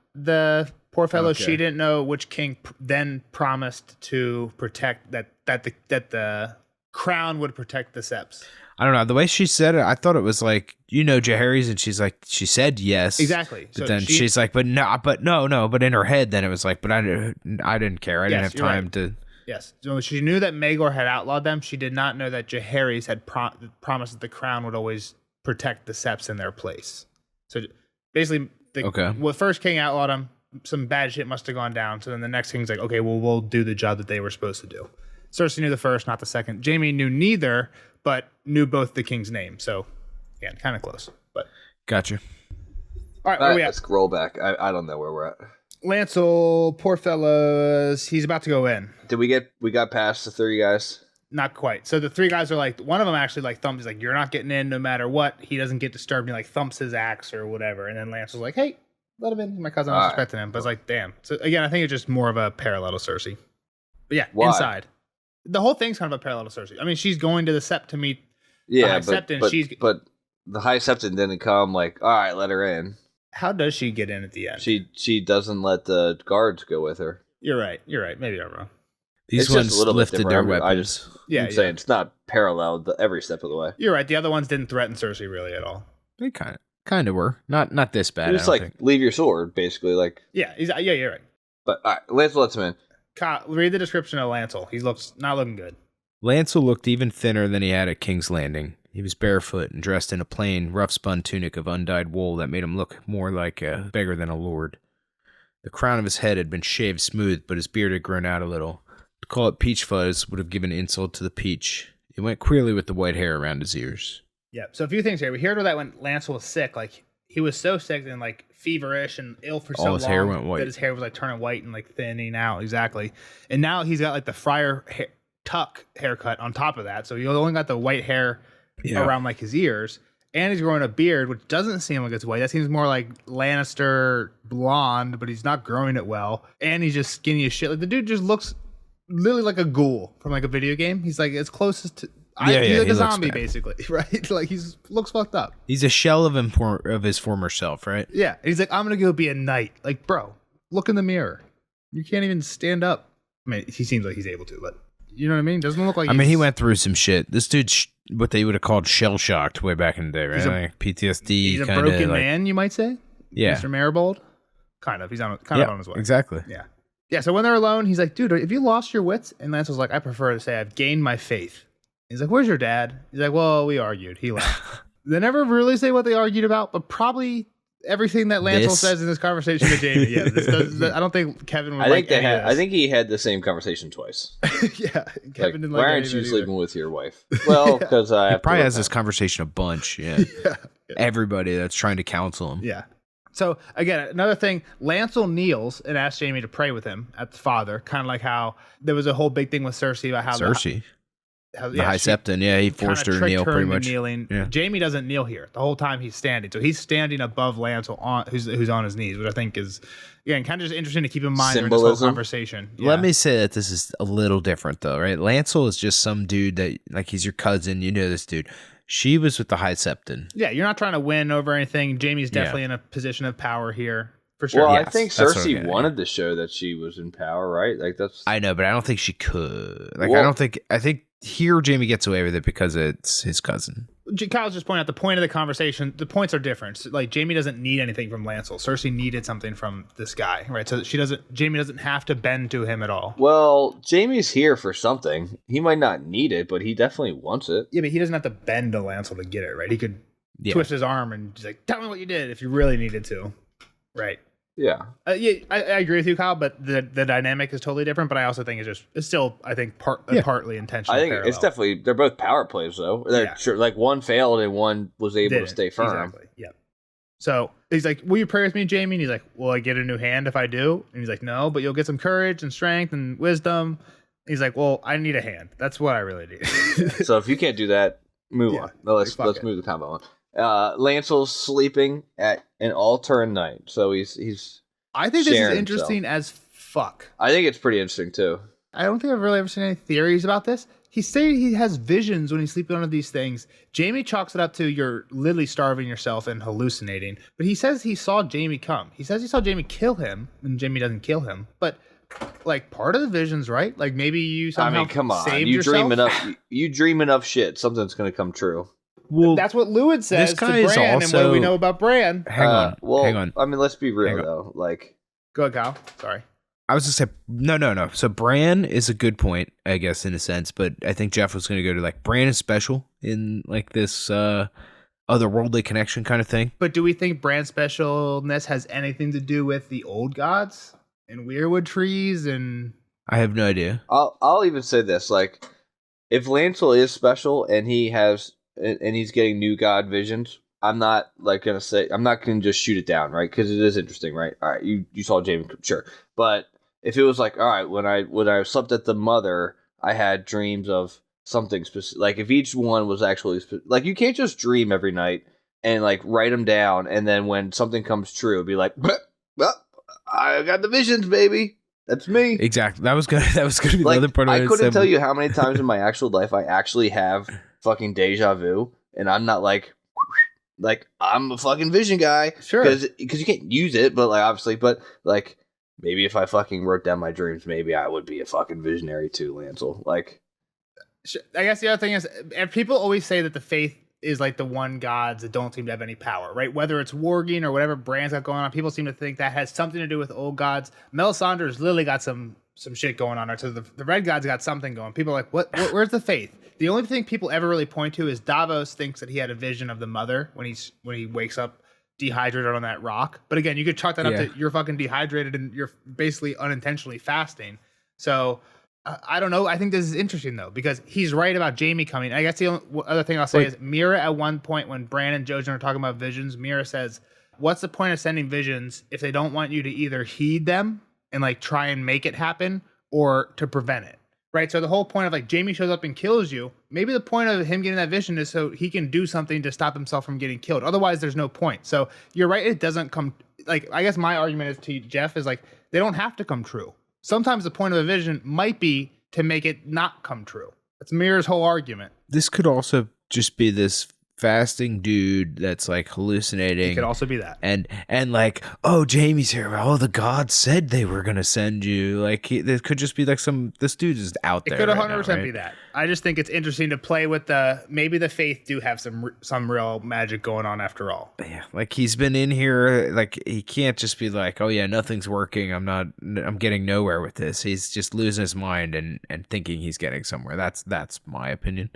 poor fellows. Okay. She didn't know which king then promised to protect that the crown would protect the Septs. I don't know. The way she said it, I thought it was like, Jaehaerys, and she's like, she said yes. Exactly. But so then she's like, but no. But in her head, then it was like, but I didn't care. I didn't have time to. Yes. So she knew that Maegor had outlawed them. She did not know that Jaehaerys had promised that the crown would always protect the Septs in their place. So basically, what first king outlawed them, some bad shit must have gone down. So then the next king's like, okay, well, we'll do the job that they were supposed to do. Cersei knew the first, not the second. Jaime knew neither, but knew both the king's name. So, again, kind of close. But gotcha. All right, where are we at? Let's scroll back. I don't know where we're at. Lancel, poor fellas, he's about to go in. Did we got past the 30 guys? Not quite. So the three guys are like, one of them actually like thumps. He's like, you're not getting in no matter what. He doesn't get disturbed. He like thumps his axe or whatever. And then Lance was like, hey, let him in. My cousin was expecting him. But it's like, damn. So again, I think it's just more of a parallel to Cersei. But yeah, inside. The whole thing's kind of a parallel to Cersei. I mean, she's going to the Sept to meet the High Septon. But the High Septon didn't come like, all right, let her in. How does she get in at the end? She doesn't let the guards go with her. You're right. Maybe I'm wrong. These ones lifted their weapons. I'm saying it's not parallel every step of the way. You're right. The other ones didn't threaten Cersei really at all. They kind of were. Not this bad. Just like leave your sword, basically. Like you're right. But all right, Lancel lets him in. Kyle, read the description of Lancel. He looks not looking good. Lancel looked even thinner than he had at King's Landing. He was barefoot and dressed in a plain, rough-spun tunic of undyed wool that made him look more like a beggar than a lord. The crown of his head had been shaved smooth, but his beard had grown out a little. To call it peach fuzz would have given insult to the peach. It went queerly with the white hair around his ears. Yeah, so a few things here. We heard that when Lancel was sick, like he was so sick and like feverish and ill for so long. All his hair went white. That his hair was like turning white and like thinning out. Exactly. And now he's got like the friar tuck haircut on top of that. So he only got the white hair around like his ears. And he's growing a beard, which doesn't seem like it's white. That seems more like Lannister blonde, but he's not growing it well. And he's just skinny as shit. Like the dude just looks literally like a ghoul from like a video game. He's like as close as to he's like a zombie basically, right? Like he's looks fucked up. He's a shell of his former self, right? Yeah. And he's like, I'm gonna go be a knight. Like, bro, look in the mirror. You can't even stand up. I mean, he seems like he's able to, but you know what I mean? Doesn't look like. I mean, he went through some shit. This dude's what they would have called shell shocked way back in the day, right? Like PTSD. He's a broken man, you might say. Yeah, Mr. Maribold. Kind of. He's on his way. Exactly. Yeah. Yeah. So when they're alone, he's like, dude, have you lost your wits? And Lance was like, I prefer to say I've gained my faith. He's like, where's your dad? He's like, well, we argued. He left. They never really say what they argued about, but probably everything that Lancel says in this conversation with Jaime. Yeah, I don't think Kevin would I think he had the same conversation twice. Yeah, like, Kevin didn't why aren't you sleeping with your wife? Well, because he probably has this conversation a bunch. Yeah. Everybody that's trying to counsel him. Yeah. So again, another thing, Lancel kneels and asks Jaime to pray with him at the father, kind of like how there was a whole big thing with Cersei about how the High Septon, he forced her to kneel pretty much. Kneeling. Yeah. Jaime doesn't kneel here. The whole time he's standing. So he's standing above Lancel, who's on his knees, which I think is, again, kind of just interesting to keep in mind during this whole conversation. Yeah. Let me say that this is a little different, though, right? Lancel is just some dude that, like, he's your cousin. You know this dude. She was with the High Septon. Yeah, you're not trying to win over anything. Jaime's definitely in a position of power here. For sure. Well, yes, I think Cersei wanted to show that she was in power, right? Like that's. I know, but I don't think she could. Like, I think here Jaime gets away with it because it's his cousin. Kyle's just pointing out the point of the conversation. The points are different. Like Jaime doesn't need anything from Lancel. Cersei needed something from this guy, right? So Jaime doesn't have to bend to him at all. Well, Jaime's here for something. He might not need it, but he definitely wants it. Yeah, but he doesn't have to bend to Lancel to get it, right? He could twist his arm and just like, tell me what you did if you really needed to. Right. Yeah. I agree with you, Kyle, but the dynamic is totally different. But I also think it's still, I think, partly intentional. I think it's definitely, they're both power plays, though. They're sure, like one failed and one was able to stay firm. Exactly. Yeah. So He's like, will you pray with me, Jamie? And he's like, will I get a new hand if I do? And he's like, no, but you'll get some courage and strength and wisdom. He's like, well, I need a hand. That's what I really need. So if you can't do that, move on. No, let's move the combo on. Lancel's sleeping at an all-turn night, so he's. I think this is interesting as fuck. I think it's pretty interesting too. I don't think I've really ever seen any theories about this. He said he has visions when he's sleeping under these things. Jamie chalks it up to you're literally starving yourself and hallucinating. But he says he saw Jamie come. He says he saw Jamie kill him, and Jamie doesn't kill him. But like part of the vision's right. Like maybe you somehow come on, saved you yourself. You dream enough shit, something's gonna come true. Well, that's what Lewin says this guy to is Bran, also... and what do we know about Bran? Hang on. I mean, let's be real though. Like, go ahead, Kyle. Sorry. I was just say no. So Bran is a good point, I guess, in a sense, but I think Jeff was going to go to like Bran is special in like this otherworldly connection kind of thing. But do we think Bran's specialness has anything to do with the old gods and weirwood trees? And I have no idea. I'll even say this: like, if Lancel is special and he's getting new god visions, I'm not gonna just shoot it down, right? Because it is interesting, right? All right, you saw Jaime, sure, but if it was like, all right, when I slept at the mother, I had dreams of something specific. Like if each one was actually like, you can't just dream every night and like write them down, and then when something comes true, be like, well, I got the visions, baby. That's me. Exactly. That was gonna be like, the other part of it. I couldn't tell you how many times in my actual life I actually have fucking deja vu, and I'm not like I'm a fucking vision guy. Sure. Because you can't use it, but like obviously, but like maybe if I fucking wrote down my dreams, maybe I would be a fucking visionary too, Lancel. Like, I guess the other thing is, and people always say that the faith is like the one gods that don't seem to have any power, right? Whether it's warging or whatever Bran's got going on, people seem to think that has something to do with old gods. Melisandre's literally got some shit going on. So the red gods got something going. People are like, what? Where's the faith? The only thing people ever really point to is Davos thinks that he had a vision of the mother when he wakes up dehydrated on that rock. But again, you could chalk that up to you're fucking dehydrated and you're basically unintentionally fasting. So I don't know. I think this is interesting though, because he's right about Jaime coming. I guess the only other thing I'll say is Mira at one point when Bran and Jojen are talking about visions, Mira says, what's the point of sending visions if they don't want you to either heed them and like try and make it happen or to prevent it? Right, so the whole point of like Jaime shows up and kills you, maybe the point of him getting that vision is so he can do something to stop himself from getting killed. Otherwise, there's no point. So you're right, it doesn't come, like, I guess my argument is to Jeff is like, they don't have to come true. Sometimes the point of a vision might be to make it not come true. That's Mira's whole argument. This could also just be this fasting dude that's like hallucinating. It could also be that. And like, oh, Jaime's here. Oh, the gods said they were going to send you. Like, it could just be like this dude is out there. It could 100% be that. I just think it's interesting to play with maybe the faith do have some real magic going on after all. Yeah, like he's been in here. Like he can't just be like, oh yeah, nothing's working. I'm getting nowhere with this. He's just losing his mind and thinking he's getting somewhere. That's my opinion.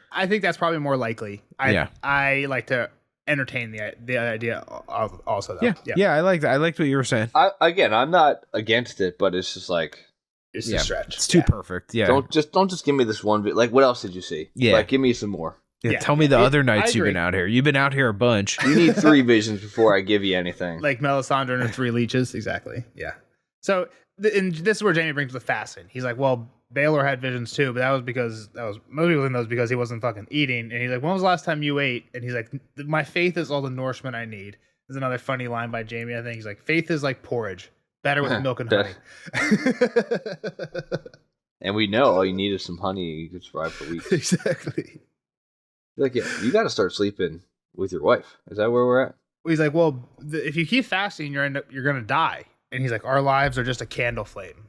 I think that's probably more likely. I like to entertain the idea also though. Yeah, I liked what you were saying. I'm not against it, but it's just like it's a stretch. It's too perfect. Yeah. Don't just give me this one bit. Like, what else did you see? Yeah. Like, give me some more. Yeah, tell me the other nights you've been out here. You've been out here a bunch. You need 3 visions before I give you anything. Like Melisandre and her 3 leeches. Exactly. Yeah. So and this is where Jaime brings the fasting. He's like, well, Baelor had visions too, but most people know because he wasn't fucking eating. And he's like, when was the last time you ate? And he's like, my faith is all the nourishment I need. There's another funny line by Jaime, I think. He's like, faith is like porridge, better with milk and honey. And we know all you need is some honey. You can survive for weeks. Exactly. Like, yeah, you got to start sleeping with your wife. Is that where we're at? He's like, well, if you keep fasting, you're gonna die. And he's like, our lives are just a candle flame.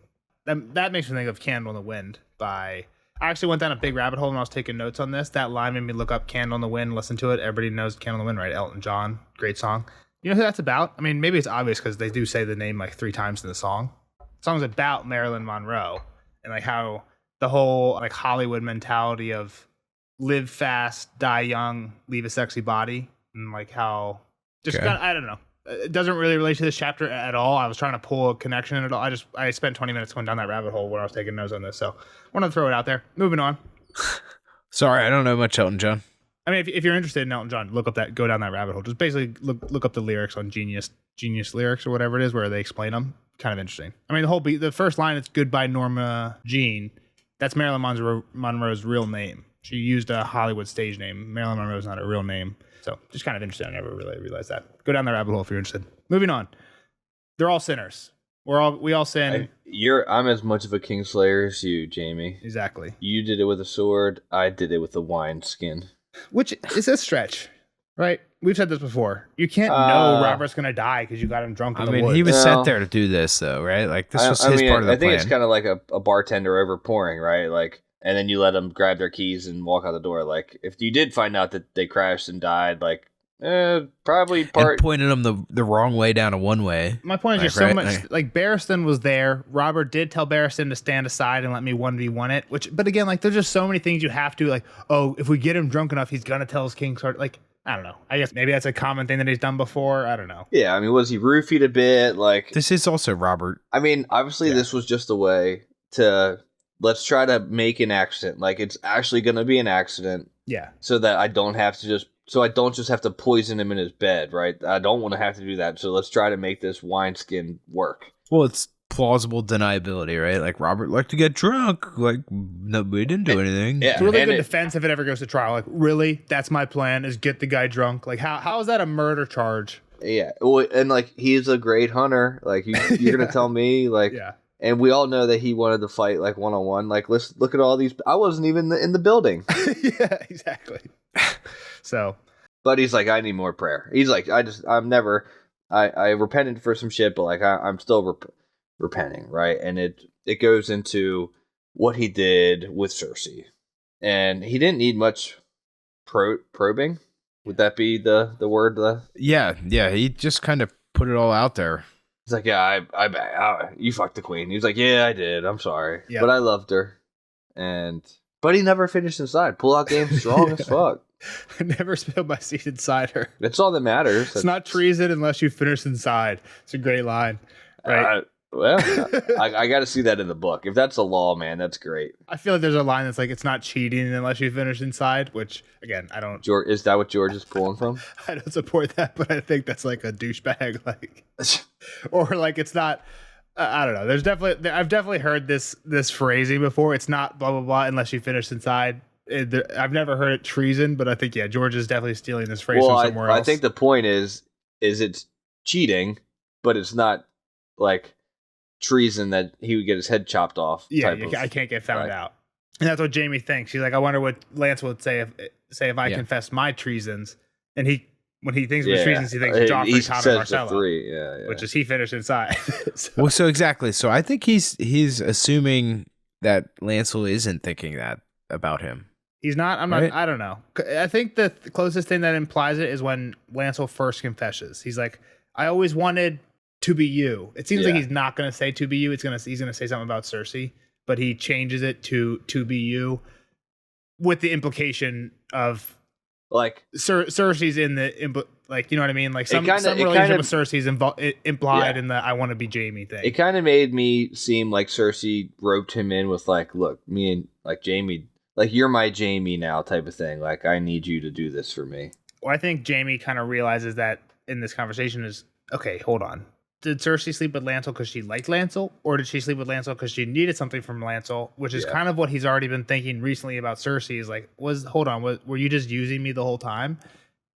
That makes me think of Candle in the Wind I actually went down a big rabbit hole when I was taking notes on this. That line made me look up Candle in the Wind, listen to it. Everybody knows Candle in the Wind, right? Elton John, great song. You know who that's about? I mean, maybe it's obvious because they do say the name like 3 times in the song. The song's about Marilyn Monroe and like how the whole like Hollywood mentality of live fast, die young, leave a sexy body, and like how just kind of, I don't know. It doesn't really relate to this chapter at all. I was trying to pull a connection at all. I spent 20 minutes going down that rabbit hole when I was taking notes on this. So I wanted to throw it out there. Moving on. Sorry, I don't know much Elton John. I mean, if you're interested in Elton John, go down that rabbit hole. Just basically look up the lyrics on Genius lyrics or whatever it is, where they explain them. Kind of interesting. I mean, the first line, it's "Goodbye, Norma Jean." That's Marilyn Monroe's real name. She used a Hollywood stage name. Marilyn Monroe's not her real name. So just kind of interesting. I never really realized that. Go down the rabbit hole if you're interested. Moving on. They're all sinners. We all sin. I'm as much of a Kingslayer as you, Jamie. Exactly. You did it with a sword. I did it with a wine skin. Which is a stretch, right? We've said this before. You can't know Robert's gonna die because you got him drunk in the woods. He was sent there to do this, though, right? Like this was his part of the plan. I think it's kind of like a bartender over pouring, right? Like, and then you let them grab their keys and walk out the door. Like, if you did find out that they crashed and died, like, probably and pointed them the wrong way down a one way. My point is just so much. Like Barristan was there. Robert did tell Barristan to stand aside and let me 1v1 it. But again, like there's just so many things you have to like. Oh, if we get him drunk enough, he's gonna tell his Kingsguard. Like I don't know. I guess maybe that's a common thing that he's done before. I don't know. Yeah, I mean, was he roofied a bit? Like this is also Robert. I mean, obviously this was just a way to let's try to make an accident. Like it's actually gonna be an accident. Yeah. So that I don't just have to poison him in his bed, right? I don't want to have to do that. So let's try to make this wineskin work. Well, it's plausible deniability, right? Like Robert liked to get drunk. Like no, we didn't do anything. Yeah, it's a really good defense if it ever goes to trial. Like, really, that's my plan: is get the guy drunk. Like, how is that a murder charge? Yeah, well, and like he's a great hunter. Like you're gonna tell me, like, yeah. And we all know that he wanted to fight like 1-on-1. Like, let's look at all these. I wasn't even in the building. Yeah, exactly. So, but he's like, I need more prayer. He's like, I repented for some shit, but like I'm still repenting, right? And it goes into what he did with Cersei, and he didn't need much probing. Would that be the word? Yeah. He just kind of put it all out there. He's like, yeah, you fucked the queen. He's like, yeah, I did. I'm sorry, but I loved her, but he never finished inside. Pull out game strong as fuck. I never spilled my seed inside her. That's all that matters. It's not treason unless you finish inside. It's a great line, right? I got to see that in the book. If that's a law, man, that's great. I feel like there's a line that's like, it's not cheating unless you finish inside, which, again, I don't... George, is that what George is pulling from? I don't support that, but I think that's like a douchebag, like... or like it's not... I don't know. I've definitely heard this phrasing before. It's not blah, blah, blah unless you finish inside. I've never heard it treason, but I think, George is definitely stealing this phrase from somewhere else. I think the point is it's cheating, but it's not like treason that he would get his head chopped off. Yeah, I can't get found out. And that's what Jaime thinks. He's like, I wonder what Lance would say if I confessed my treasons. And when he thinks of his treasons, he thinks Joffrey, Tom, and Marcella. Which is he finished inside. So exactly. So I think he's assuming that Lancel isn't thinking that about him. He's not. I'm not. I don't know. I think the closest thing that implies it is when Lancel first confesses. He's like, I always wanted to be you. It seems like he's not going to say to be you. He's going to say something about Cersei, but he changes it to be with the implication of like Cersei's in the like, you know what I mean? Like some relationship with Cersei's implied in the I want to be Jaime thing. It kind of made me seem like Cersei roped him in with like, look, me and like Jaime, like you're my Jaime now type of thing. Like I need you to do this for me. Well, I think Jaime kind of realizes that in this conversation is, okay, hold on. Did Cersei sleep with Lancel because she liked Lancel, or did she sleep with Lancel because she needed something from Lancel? Which is kind of what he's already been thinking recently about Cersei. Is like, were you just using me the whole time?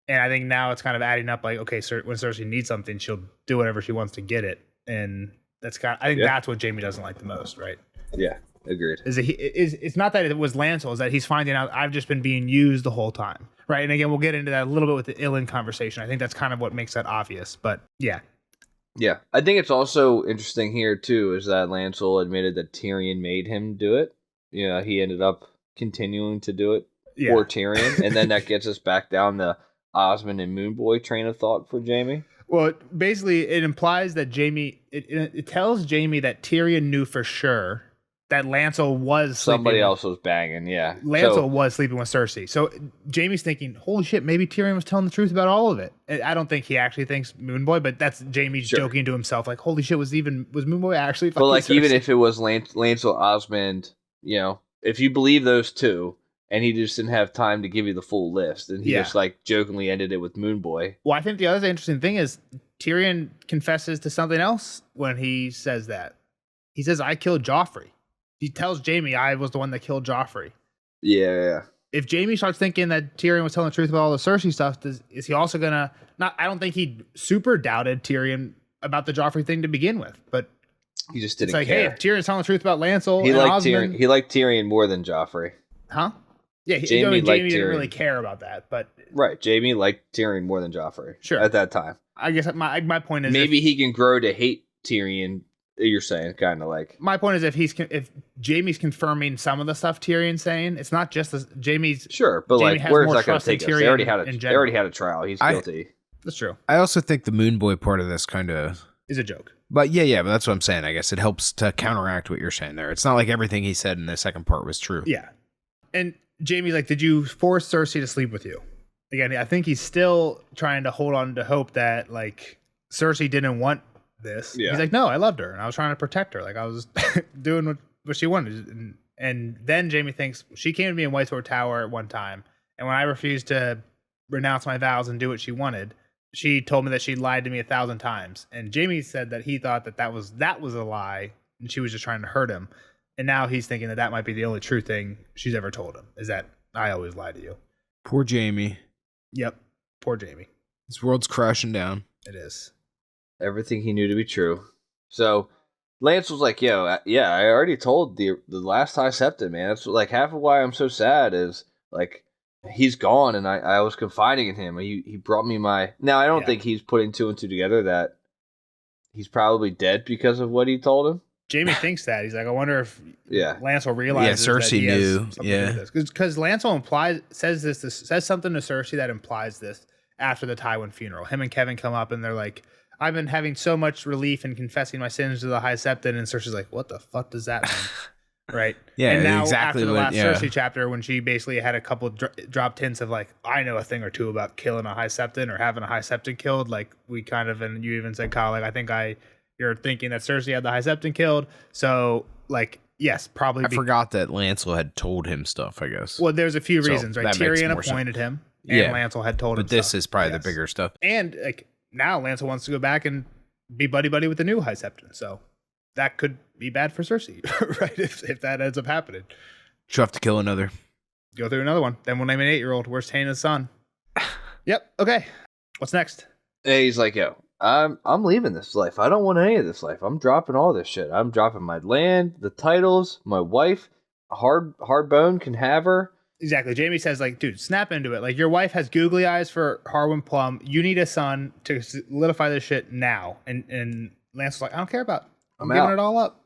And I think now it's kind of adding up. Like, okay, when Cersei needs something, she'll do whatever she wants to get it, and that's I think that's what Jaime doesn't like the most, right? Yeah, agreed. It's not that it was Lancel; it's that he's finding out I've just been being used the whole time, right? And again, we'll get into that a little bit with the Ilyn conversation. I think that's kind of what makes that obvious, but yeah. Yeah, I think it's also interesting here, too, is that Lancel admitted that Tyrion made him do it. You know, he ended up continuing to do it for Tyrion, and then that gets us back down the Osmond and Moonboy train of thought for Jaime. Well, basically, it implies that it tells Jaime that Tyrion knew for sure that Lancel was somebody else was banging, yeah. Lancel was sleeping with Cersei. So Jaime's thinking, holy shit, maybe Tyrion was telling the truth about all of it. And I don't think he actually thinks Moonboy, but that's Jaime joking to himself, like, holy shit, was Moonboy actually fucking But like, Cersei? even if it was Lancel, Osmond, you know, if you believe those two, and he just didn't have time to give you the full list, and he just like jokingly ended it with Moon Boy. Well, I think the other interesting thing is Tyrion confesses to something else when he says that. He says, "I killed Joffrey." He tells Jaime, "I was the one that killed Joffrey." Yeah. If Jaime starts thinking that Tyrion was telling the truth about all the Cersei stuff, is he also gonna not? I don't think he super doubted Tyrion about the Joffrey thing to begin with, but he just didn't it's like, care. hey, if Tyrion's telling the truth about Lancel, He and liked Osmond, Tyrion. He liked Tyrion more than Joffrey. Huh? Yeah, Jaime liked didn't Tyrion. really care about that, but Right, Jaime liked Tyrion more than Joffrey. Sure. At that time. I guess my point is Maybe he can grow to hate Tyrion. You're saying kind of like my point is if Jaime's confirming some of the stuff Tyrion's saying, it's not just Jaime's. sure, but Jaime like has where's more that going to trust in take us? They already Tyrion had in they already general. had a trial. He's guilty. That's true. I also think the Moon Boy part of this kind of Is a joke. But but that's what I'm saying. I guess it helps to counteract what you're saying there. It's not like everything he said in the second part was true. Yeah. And Jaime's like, did you force Cersei to sleep with you? Again, I think he's still trying to hold on to hope that like Cersei didn't want this. Yeah. He's like, no, I loved her and I was trying to protect her. Like I was doing what she wanted. And then Jaime thinks she came to me in White Sword Tower at one time. And when I refused to renounce my vows and do what she wanted, she told me that she lied to me 1,000 times. And Jaime said that he thought that was a lie and she was just trying to hurt him. And now he's thinking that might be the only true thing she's ever told him, is that I always lie to you. Poor Jaime. Yep. Poor Jaime. This world's crashing down. It is. Everything he knew to be true. So Lance was like, "Yo, yeah, I already told the last High Septon, man. That's like half of why I'm so sad is like he's gone, and I was confiding in him. He brought me my. Now I don't think he's putting two and two together that he's probably dead because of what he told him. Jaime thinks that. He's like, I wonder if Lancel realizes Cersei that he has knew. something to do with this. Because Lancel says something to Cersei that implies this after the Tywin funeral. Him and Kevin come up and they're like, I've been having so much relief in confessing my sins to the High Septon, and Cersei's like, what the fuck does that mean? Right? Yeah, and now exactly after the last yeah. Cersei chapter, when she basically had a couple dropped hints of like, I know a thing or two about killing a High Septon or having a High Septon killed, like we kind of, and you even said, Kyle, like, I think you're thinking that Cersei had the High Septon killed. So, like, yes, probably. I forgot that Lancel had told him stuff, I guess. Well, there's a few So reasons, right? that makes Tyrion more appointed sense. him, and Lancel had told him But this stuff. is probably the bigger stuff. And, like, now Lancel wants to go back and be buddy-buddy with the new High Septon. So, that could be bad for Cersei, right? If that ends up happening. She'll have to kill another. Go through another one. Then we'll name an 8-year-old. Where's Hannah's son? Yep. Okay. What's next? And he's like, "Yo, I'm leaving this life. I don't want any of this life. I'm dropping all this shit. I'm dropping my land, the titles, my wife. Hardbone can have her." Exactly. Jaime says, like, dude, snap into it. Like, your wife has googly eyes for Harwin Plum. You need a son to solidify this shit now. And Lancel's like, I don't care about it. I'm giving it all up.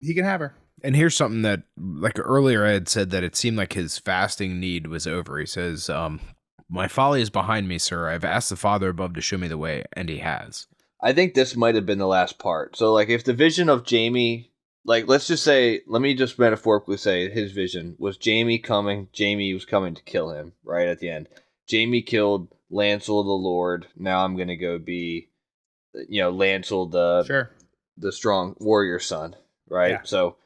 He can have her. And here's something that, like earlier, I had said that it seemed like his fasting need was over. He says, my folly is behind me, sir. I've asked the Father above to show me the way, and he has. I think this might have been the last part. So, like, if the vision of Jaime, like, let's just say, let me just metaphorically say his vision was Jaime was coming to kill him, right at the end. Jaime killed Lancel the Lord. Now I'm going to go be, Lancel the strong warrior son, right? Yeah. So,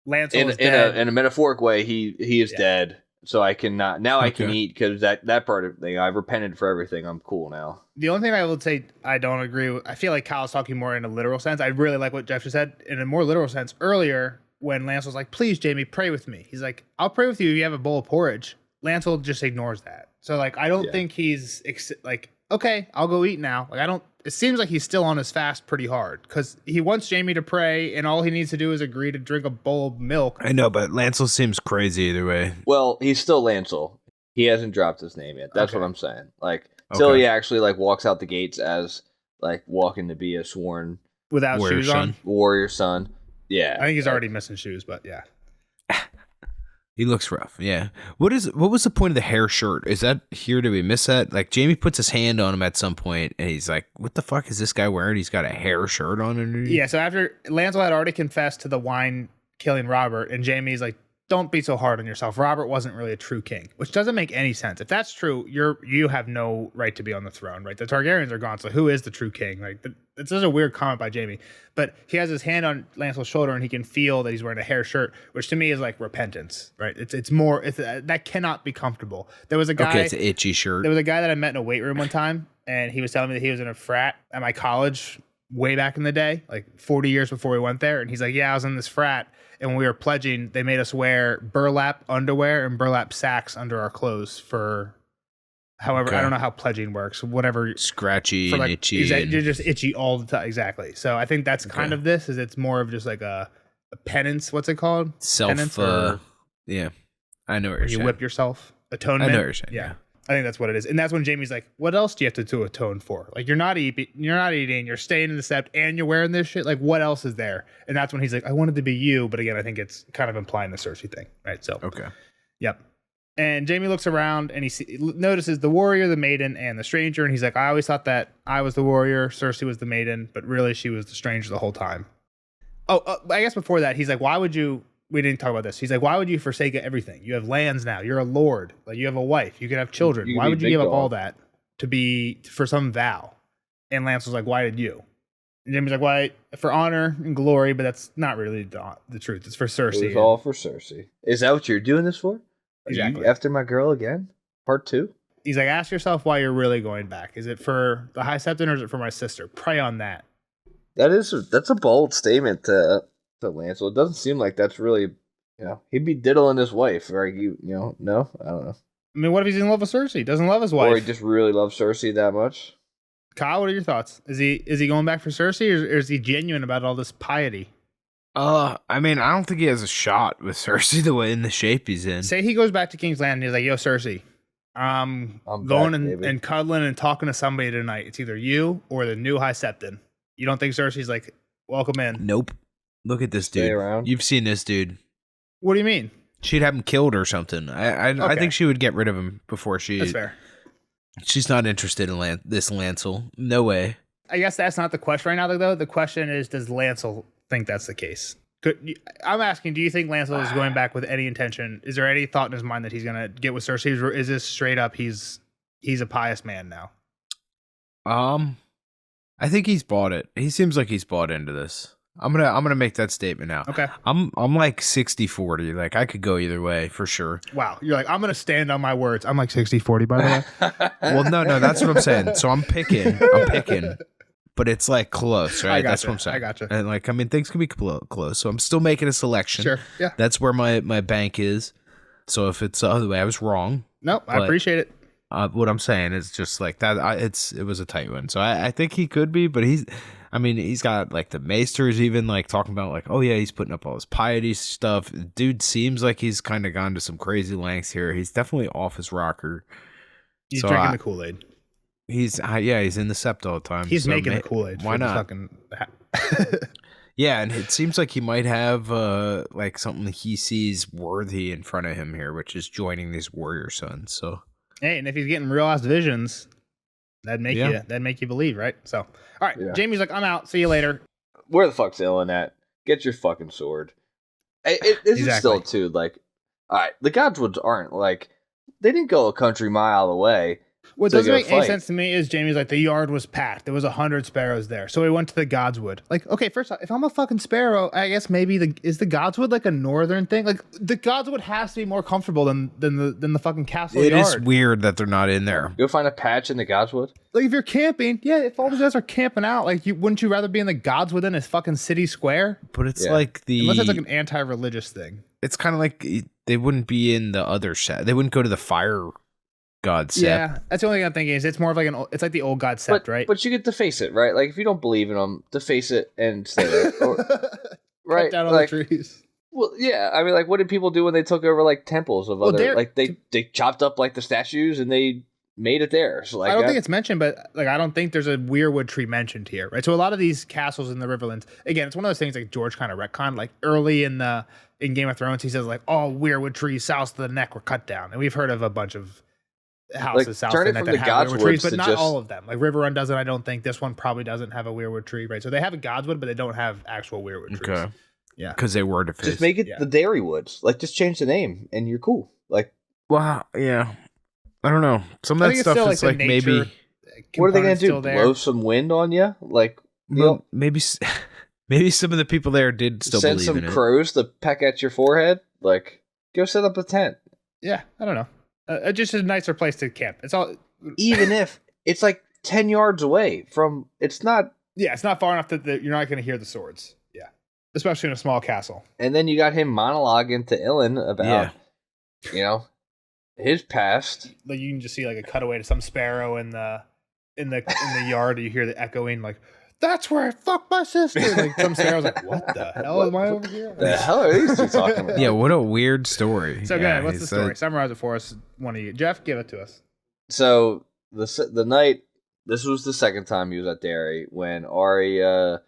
Lancel is dead. in a metaphoric way, he is dead. So I cannot now. Okay. I can eat because that part of the thing. I've repented for everything. I'm cool now. The only thing I would say I don't agree with, I feel like Kyle's talking more in a literal sense. I really like what Jeff just said in a more literal sense earlier when Lancel was like, please, Jaime, pray with me. He's like, I'll pray with you if you have a bowl of porridge. Lancel just ignores that. So, like, I don't think he's like, okay, I'll go eat now. Like, it seems like he's still on his fast pretty hard because he wants Jaime to pray and all he needs to do is agree to drink a bowl of milk. I know, but Lancel seems crazy either way. Well, he's still Lancel. He hasn't dropped his name yet. That's what I'm saying. Like, till he actually, like, walks out the gates as, like, walking to be a sworn Without shoes on. warrior son. Yeah. I think he's already missing shoes, but yeah. He looks rough, yeah. What was the point of the hair shirt? Is that here? Did we miss that? Like, Jaime puts his hand on him at some point, and he's like, what the fuck is this guy wearing? He's got a hair shirt on underneath. Yeah, so after Lancel had already confessed to the wine killing Robert, and Jaime's like, don't be so hard on yourself. Robert wasn't really a true king, which doesn't make any sense. If that's true, you have no right to be on the throne, right? The Targaryens are gone, so who is the true king? Like, this is a weird comment by Jaime, but he has his hand on Lancel's shoulder and he can feel that he's wearing a hair shirt, which to me is like repentance, right? It's more that cannot be comfortable. There was a guy. Okay, it's an itchy shirt. There was a guy that I met in a weight room one time, and he was telling me that he was in a frat at my college way back in the day, like 40 years before we went there, and he's like, "Yeah, I was in this frat." And when we were pledging, they made us wear burlap underwear and burlap sacks under our clothes for however, Okay. I don't know how pledging works, whatever. Scratchy For and like, itchy. you're just itchy all the time. Exactly. So I think that's kind of this, is it's more of just like a penance. What's it called? Penance, or yeah. I know what you're you saying. whip yourself. Atonement. I know what you're saying. Yeah. I think that's what it is. And that's when Jaime's like, what else do you have to atone for? Like, you're not eating, you're staying in the sept, and you're wearing this shit. Like, what else is there? And that's when he's like, I wanted to be you. But again, I think it's kind of implying the Cersei thing, right? So, Okay. Yep. And Jaime looks around and he notices the warrior, the maiden, and the stranger. And he's like, I always thought that I was the warrior, Cersei was the maiden, but really she was the stranger the whole time. Oh, I guess before that, he's like, why would you... We didn't talk about this. He's like, why would you forsake everything? You have lands now. You're a lord. Like, you have a wife. You can have children. You can Why be would you big give up dog. all that for some vow? And Lance was like, why did you? And Jaime's like, why? For honor and glory, but that's not really the truth. It's for Cersei. It was all for Cersei. Is that what you're doing this for? Are Exactly. you after my girl again? Part 2? He's like, ask yourself why you're really going back. Is it for the High Septon or is it for my sister? Pray on that. That's a bold statement to Lancel. It doesn't seem like that's really, he'd be diddling his wife, right? No, I don't know. I mean, what if he's in love with Cersei? He doesn't love his wife. Or he just really loves Cersei that much. Kyle, what are your thoughts? Is he going back for Cersei, or is he genuine about all this piety? I mean, I don't think he has a shot with Cersei the way in the shape he's in. Say he goes back to King's Landing and he's like, yo, Cersei, I'm going and cuddling and talking to somebody tonight. It's either you or the new High Septon. You don't think Cersei's like, welcome in? Nope. Look at this Stay dude. around. You've seen this dude. What do you mean? She'd have him killed or something. I Okay. think she would get rid of him before That's fair. She's not interested in this Lancel. No way. I guess that's not the question right now, though. The question is, does Lancel think that's the case? I'm asking, do you think Lancel is going back with any intention? Is there any thought in his mind that he's going to get with Cersei? Or is this straight up he's a pious man now? I think he's bought it. He seems like he's bought into this. I'm gonna make that statement now. Okay. I'm like 60-40. Like, I could go either way for sure. Wow. You're like, I'm going to stand on my words. I'm like 60-40, by the way. Well, no, that's what I'm saying. So I'm picking, but it's like close, right? That's what I'm saying. I gotcha. And like, I mean, things can be close. So I'm still making a selection. Sure. Yeah. That's where my bank is. So if it's the other way, I was wrong. Nope. I But- appreciate it. What I'm saying is just like that. It was a tight one. So I think he could be, but he's got like the Maesters even like talking about like, oh yeah, he's putting up all his piety stuff. Dude seems like he's kind of gone to some crazy lengths here. He's definitely off his rocker. He's So drinking the Kool-Aid. He's in the sept all the time. He's So making the Kool-Aid. Why for the not? fucking... Yeah, and it seems like he might have like something that he sees worthy in front of him here, which is joining these warrior sons. So Hey, and if he's getting real ass visions, that'd make you believe, right? So, all right, Yeah. Jaime's like, I'm out. See you later. Where the fuck's Ellen at? Get your fucking sword. This is Exactly. still, too, like, alright, the Godswoods aren't, like, they didn't go a country mile away. What to doesn't go make any fight. sense to me is Jaime's like, the yard was packed. There was 100 sparrows there. So we went to the Godswood. Like, okay, first off, if I'm a fucking sparrow, I guess maybe is the Godswood like a northern thing? Like, the Godswood has to be more comfortable than the fucking castle it yard. is weird that they're not in there. Go find a patch in the Godswood. Like, if you're camping, yeah, if all these guys are camping out, like, wouldn't you rather be in the Godswood than a fucking city square? But it's Yeah. like Unless it's like an anti-religious thing. it's kind of like they wouldn't be in the other set. They wouldn't go to the fire god sept. Yeah, that's the only thing I'm thinking is it's more of like it's like the old god sept, right? But you get to face it, right? Like, if you don't believe in them, deface it and stay there. Right? Cut down all Like, the trees. well, yeah, I mean, like, what did people do when they took over, like, temples of Well, other... they're- Like, they chopped up, like, the statues and they made it there. So, like, I don't think it's mentioned, but like I don't think there's a weirwood tree mentioned here, right? So a lot of these castles in the Riverlands, again, it's one of those things like George kind of retconned. Like early in Game of Thrones, he says like all weirwood trees south of the neck were cut down, and we've heard of a bunch of houses Like, south turn of the it neck from that the have weirwood Godswoods trees, but to not just- all of them. Like Riverrun doesn't, I don't think. This one probably doesn't have a weirwood tree, right? So they have a Godswood, but they don't have actual weirwood trees. Okay. Yeah. because they were defaced. Just make it the Dairy Woods. Like, just change the name, and you're cool. Like, well, yeah. I don't know. Some of that stuff still, is like nature maybe. what are they gonna component's do? still Blow some wind on you? Like, Well, maybe some of the people there did still send believe some in it. crows to peck at your forehead? Like, go set up a tent. Yeah, I don't know. Just a nicer place to camp. It's all. Even if it's like 10 yards away from, it's not. Yeah, it's not far enough that you're not going to hear the swords. Yeah, especially in a small castle. And then you got him monologuing to Ilan about, his past. Like you can just see like a cutaway to some sparrow in the yard. You hear the echoing like, "That's where I fucked my sister." Like some sparrow's like, "What the hell am I over here?" The hell are these two talking about? Yeah, what a weird story. So, yeah, good. What's the story? Summarize it for us. One of you, Jeff. Give it to us. So the night, this was the second time he was at Derry when Arya,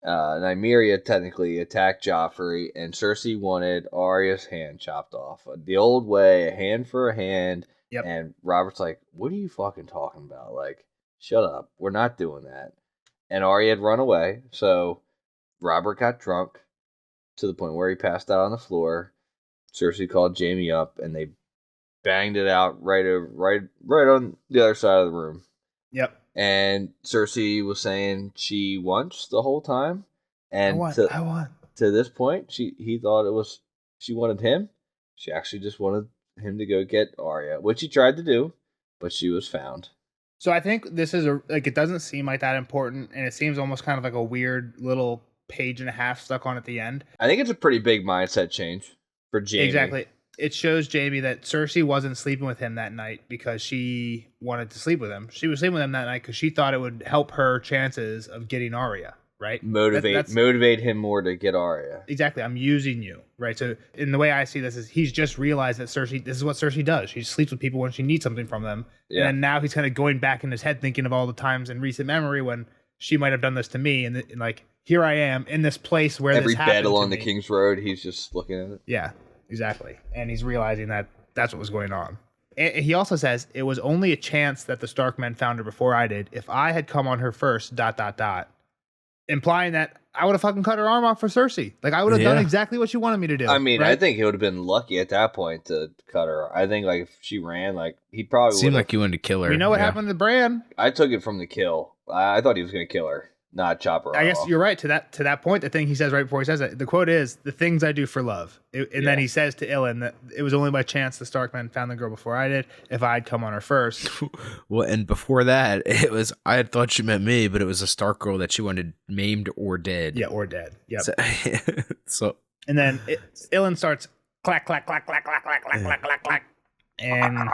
Nymeria technically attacked Joffrey, and Cersei wanted Arya's hand chopped off. The old way, a hand for a hand. Yep. And Robert's like, "What are you fucking talking about? Like, shut up. We're not doing that." And Arya had run away, so Robert got drunk to the point where he passed out on the floor. Cersei called Jaime up, and they banged it out right on the other side of the room. Yep. And Cersei was saying she wants the whole time, and I want. To this point, he thought she wanted him. She actually just wanted him to go get Arya, which he tried to do, but she was found. So I think this is it doesn't seem like that important, and it seems almost kind of like a weird little page and a half stuck on at the end. I think it's a pretty big mindset change for Jaime. Exactly. It shows Jaime that Cersei wasn't sleeping with him that night because she wanted to sleep with him. She was sleeping with him that night because she thought it would help her chances of getting Arya, right? Motivate him more to get Arya. Exactly. I'm using you, right? So in the way I see this is he's just realized that this is what Cersei does. She sleeps with people when she needs something from them. Yeah. And then now he's kind of going back in his head thinking of all the times in recent memory when she might have done this to me. And like, here I am in this place where every this happened battle to on the me. King's Road, he's just looking at it. Yeah, exactly. And he's realizing that that's what was going on. And he also says, it was only a chance that the Stark men found her before I did. If I had come on her first, ... implying that I would have fucking cut her arm off for Cersei. Like, I would have done exactly what she wanted me to do. I mean, right? I think he would have been lucky at that point to cut her. I think, like, if she ran, like, he probably seemed like you wanted to kill her. We know what happened to Bran. I took it from the kill. I thought he was going to kill her, not chop her off. I guess you're right. To that point, the thing he says right before he says that, the quote is, "The things I do for love." Then he says to Ilan that it was only by chance the Stark men found the girl before I did. If I'd come on her first. Well, and before that, it was, I had thought she meant me, but it was a Stark girl that she wanted maimed or dead. Yeah, or dead. Yep. So and then Ilan starts clack, clack, clack, clack, clack, clack, clack, clack, clack, clack. And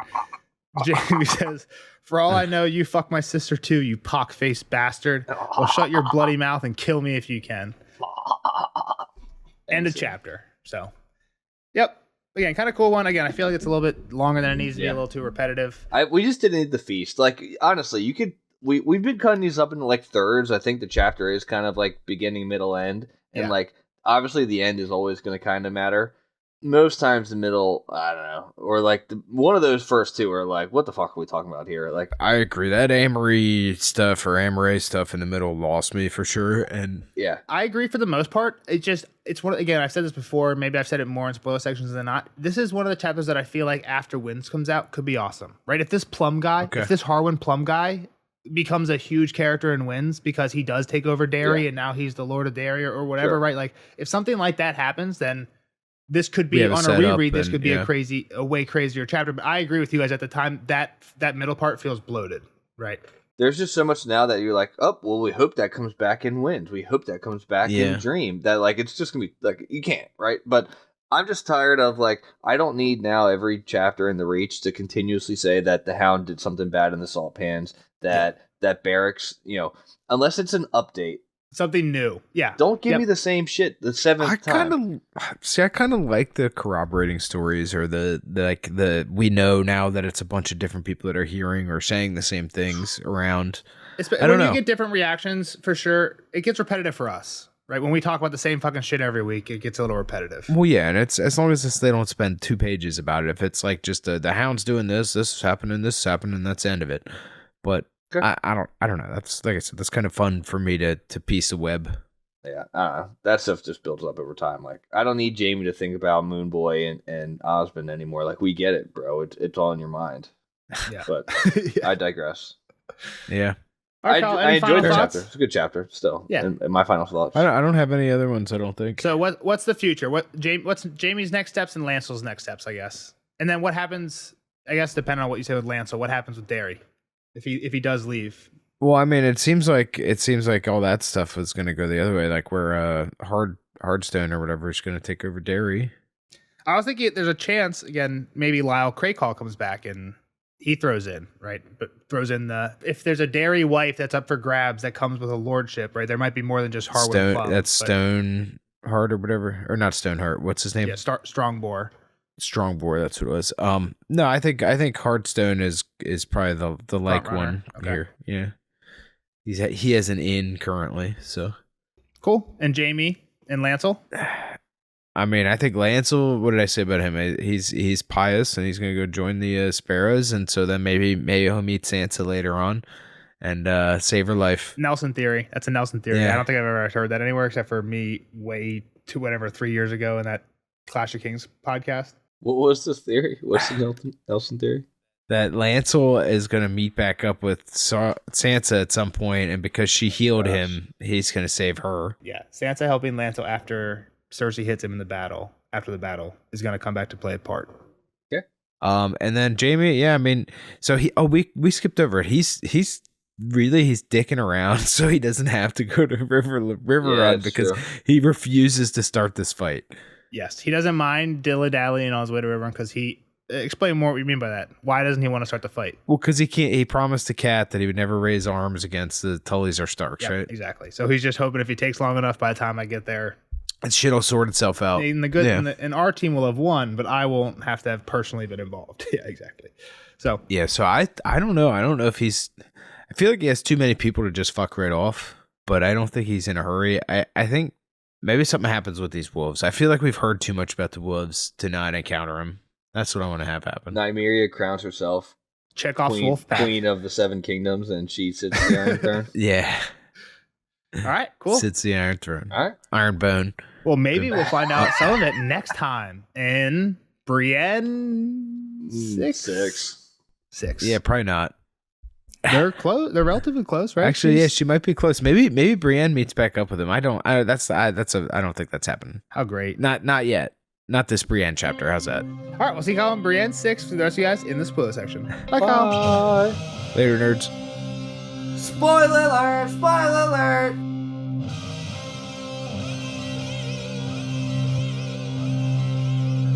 Jaime says, "For all I know, you fuck my sister too, you pock-faced bastard. Well, shut your bloody mouth and kill me if you can." End of chapter. So, yep. Again, kind of cool one. Again, I feel like it's a little bit longer than it needs to be, a little too repetitive. We just didn't need the feast. Like, honestly, you could. We've been cutting these up into like thirds. I think the chapter is kind of like beginning, middle, end, and like obviously the end is always going to kind of matter. Most times the middle, I don't know, or like one of those first two are like, what the fuck are we talking about here? Like, I agree that Amory stuff or Amoray stuff in the middle lost me for sure. And yeah, I agree for the most part. It's one, again, I've said this before, maybe I've said it more in spoiler sections than not. This is one of the chapters that I feel like after Winds comes out could be awesome, right? If this if this Harwin Plum guy becomes a huge character in Winds because he does take over Derry and now he's the Lord of Derry or whatever, right? Like if something like that happens, then this could be on a reread. This could be a way crazier chapter. But I agree with you guys. At the time, that middle part feels bloated, right? There's just so much now that you're like, oh, well, we hope that comes back in Wind. We hope that comes back in Dream. That like it's just gonna be like you can't, right? But I'm just tired of like I don't need now every chapter in the Reach to continuously say that the Hound did something bad in the Salt Pans. That Barracks, unless it's an update. Something new. Yeah. Don't give me the same shit the seventh time. I kind of like the corroborating stories or the we know now that it's a bunch of different people that are hearing or saying the same things around. I don't know. You get different reactions, for sure, it gets repetitive for us, right? When we talk about the same fucking shit every week, it gets a little repetitive. Well, yeah, and it's as long as they don't spend 2 pages about it. If it's like just the Hound's doing this is happening, that's the end of it. But I don't know. That's like I said. That's kind of fun for me to piece the web Yeah, I don't know. That stuff just builds up over time. Like, I don't need Jaime to think about Moon Boy and Osmond anymore. Like, we get it, bro. It's all in your mind. Yeah. But I digress. Yeah. All right, Kyle, I any enjoyed final the thoughts? chapter. It's a good chapter still. Yeah. And my final thoughts. I don't have any other ones, I don't think. So what's the future? What's Jaime's next steps and Lancel's next steps, I guess. And then what happens, I guess, depending on what you say with Lancel, what happens with Derry if he does leave? Well, I mean, it seems like all that stuff is going to go the other way. Like where Hardstone or whatever is going to take over Derry. I was thinking there's a chance, again, maybe Lyle Crakehall comes back and he throws in, right? But throws in if there's a Derry wife that's up for grabs that comes with a lordship, right? There might be more than just Harwood and Plum. That's Stoneheart or whatever. Or not Stoneheart. What's his name? Yeah, Strongbore. Strongboar, that's what it was. No, I think Hardstone is probably the like one here. Yeah. He has an in currently, so cool. And Jaime and Lancel? I mean, I think Lancel, what did I say about him? He's pious and he's going to go join the Sparrows, and so then maybe he'll meet Sansa later on and save her life. Nelson theory. That's a Nelson theory. Yeah. I don't think I've ever heard that anywhere except for me way to whatever 3 years ago in that Clash of Kings podcast. What was this theory? What's the Nelson theory? That Lancel is going to meet back up with Sansa at some point, and because she healed him, he's going to save her. Yeah, Sansa helping Lancel after Cersei hits him in the battle, after the battle, is going to come back to play a part. Okay. And then Jaime, yeah, I mean, so we skipped over it. He's dicking around so he doesn't have to go to River Run because he refuses to start this fight. Yes, he doesn't mind dilly-dallying on his way to River Run because he... Explain more what you mean by that. Why doesn't he want to start the fight? Well, because he can't. He promised the cat that he would never raise arms against the Tullys or Starks, right? Exactly. So he's just hoping if he takes long enough, by the time I get there, and shit'll sort itself out. And our team will have won, but I won't have to have personally been involved. Yeah, exactly. So I don't know. I don't know if he's. I feel like he has too many people to just fuck right off, but I don't think he's in a hurry. I think maybe something happens with these wolves. I feel like we've heard too much about the wolves to not encounter him. That's what I want to have happen. Nymeria crowns herself Chekhov's wolf pack. Queen of the Seven Kingdoms, and she sits the Iron Throne. Yeah. All right, cool. Sits the Iron Throne. All right. Iron Bone. Well, maybe we'll find out some of it next time in Brienne 6. 6. Yeah, probably not. They're close. They're relatively close, right? Actually, she might be close. Maybe Brienne meets back up with him. I don't think that's happening. How great. Not yet. Not this Brienne chapter. How's that? All right, we'll see Kyle in Brienne 6 for the rest of you guys in the spoiler section. Bye, Kyle. Bye. Later, nerds. Spoiler alert! Spoiler alert!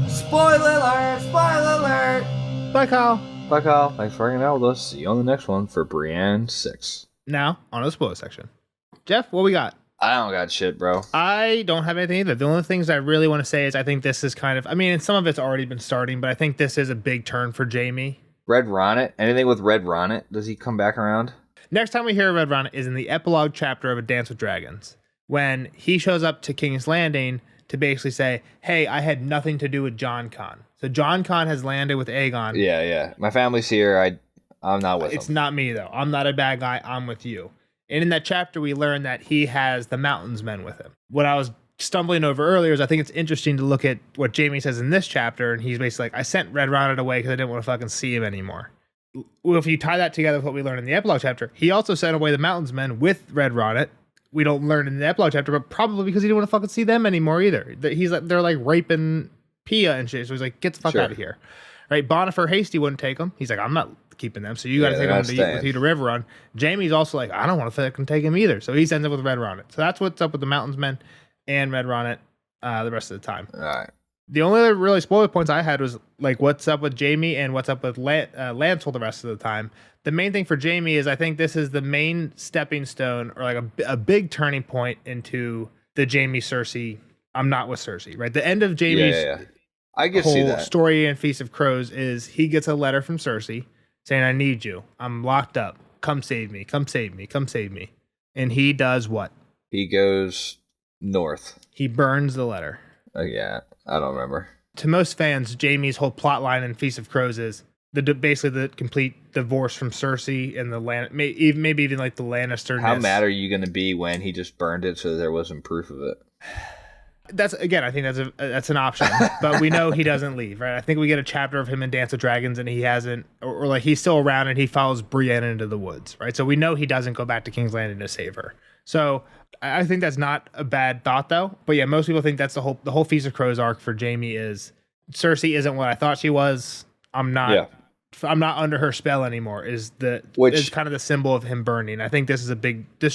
Spoiler alert! Spoiler alert! Bye, Kyle. Bye, Kyle. Thanks for hanging out with us. See you on the next one for Brienne 6. Now, on to the spoiler section. Jeff, what we got? I don't got shit, bro. I don't have anything either. The only things I really want to say is I think this is kind of, and some of it's already been starting, but I think this is a big turn for Jaime. Red Ronnet? Anything with Red Ronnet? Does he come back around? Next time we hear Red Ronnet is in the epilogue chapter of A Dance with Dragons, when he shows up to King's Landing to basically say, hey, I had nothing to do with Jon Con. So Jon Con has landed with Aegon. Yeah. My family's here. I'm not with It's him. not me, though. I'm not a bad guy. I'm with you. And in that chapter, we learn that he has the Mountains Men with him. What I was stumbling over earlier is I think it's interesting to look at what Jaime says in this chapter, and he's basically like, I sent Red Ronnet away because I didn't want to fucking see him anymore. Well, if you tie that together with what we learned in the epilogue chapter, he also sent away the Mountains Men with Red Ronnet. We don't learn in the epilogue chapter, but probably because he didn't want to fucking see them anymore either. They're like raping Pia and shit, so he's like, get the fuck out of here. Right? Bonifer Hasty wouldn't take him. He's like, I'm not keeping them, so you got to take them with you to River Run. Jaime's also like, I don't want to fucking take him either, so he ends up with Red Ronnet. So that's what's up with the Mountains Men and Red Ronnet the rest of the time. All right. The only other really spoiler points I had was like what's up with Jaime and what's up with Lancel the rest of the time. The main thing for Jaime is I think this is the main stepping stone or like a big turning point into the Jaime Cersei. I'm not with Cersei, right? The end of Jaime's I can see whole that story in Feast of Crows is he gets a letter from Cersei saying, I need you. I'm locked up. Come save me. Come save me. Come save me. And he does what? He goes north. He burns the letter. Yeah, I don't remember. To most fans, Jaime's whole plot line in Feast of Crows is basically the complete divorce from Cersei and the maybe even like the Lannister. How mad are you going to be when he just burned it so there wasn't proof of it? That's again, I think that's an option, but we know he doesn't leave, right? I think we get a chapter of him in Dance of Dragons, and he hasn't, or like he's still around, and he follows Brienne into the woods, right? So we know he doesn't go back to King's Landing to save her. So I think that's not a bad thought, though. But yeah, most people think that's the whole Feast of Crows arc for Jaime is Cersei isn't what I thought she was. I'm not under her spell anymore. Is kind of the symbol of him burning. I think this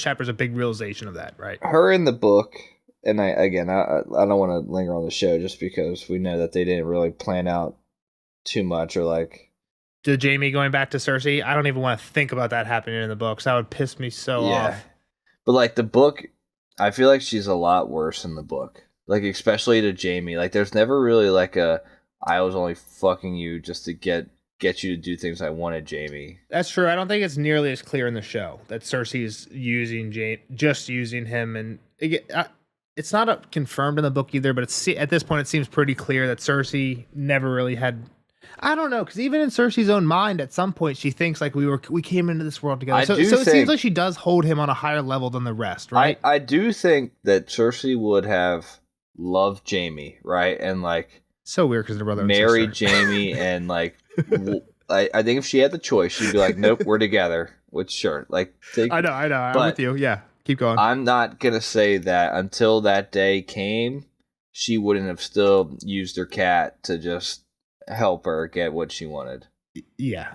chapter is a big realization of that, right? Her in the book. And I don't want to linger on the show just because we know that they didn't really plan out too much or like. The Jaime going back to Cersei, I don't even want to think about that happening in the books. That would piss me so off. But like the book, I feel like she's a lot worse in the book. Like especially to Jaime. Like there's never really like I was only fucking you just to get you to do things I wanted, Jaime. That's true. I don't think it's nearly as clear in the show that Cersei's using just using him, and it's not confirmed in the book either, but at this point it seems pretty clear that Cersei never really had. I don't know, because even in Cersei's own mind, at some point she thinks like we came into this world together. So it seems like she does hold him on a higher level than the rest, right? I do think that Cersei would have loved Jaime, right, and like so weird because they're brother married and sister. Jaime, and like I think if she had the choice, she'd be like, nope, we're together. Which sure, like I know, I'm with you. Yeah. Keep going. I'm not going to say that until that day came, she wouldn't have still used her cat to just help her get what she wanted. Yeah.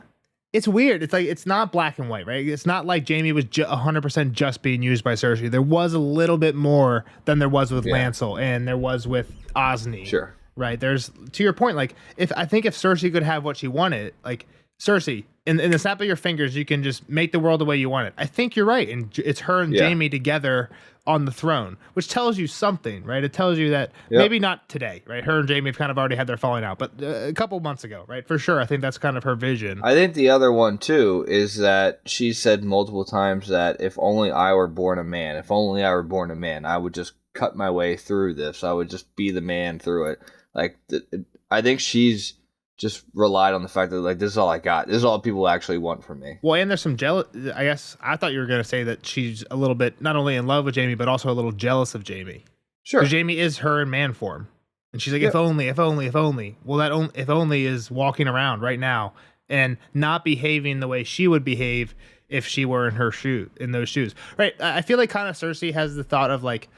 It's weird. It's like, it's not black and white, right? It's not like Jaime was 100% just being used by Cersei. There was a little bit more than there was with Lancel and there was with Osney. Sure. Right. There's, to your point, like, I think if Cersei could have what she wanted, like, Cersei, in the snap of your fingers, you can just make the world the way you want it. I think you're right. And it's her and Jaime together on the throne, which tells you something, right? It tells you that maybe not today, right? Her and Jaime have kind of already had their falling out, but a couple months ago, right? For sure. I think that's kind of her vision. I think the other one, too, is that she said multiple times that if only I were born a man, I would just cut my way through this. I would just be the man through it. Like, I think she's just relied on the fact that like this is all I got. This is all people actually want from me. Well, and there's some jealous. I guess I thought you were going to say that she's a little bit not only in love with Jaime, but also a little jealous of Jaime. Sure, because Jaime is her in man form, and she's like, if only. Well, that if only is walking around right now and not behaving the way she would behave if she were in those shoes. Right. I feel like kind of Cersei has the thought of like.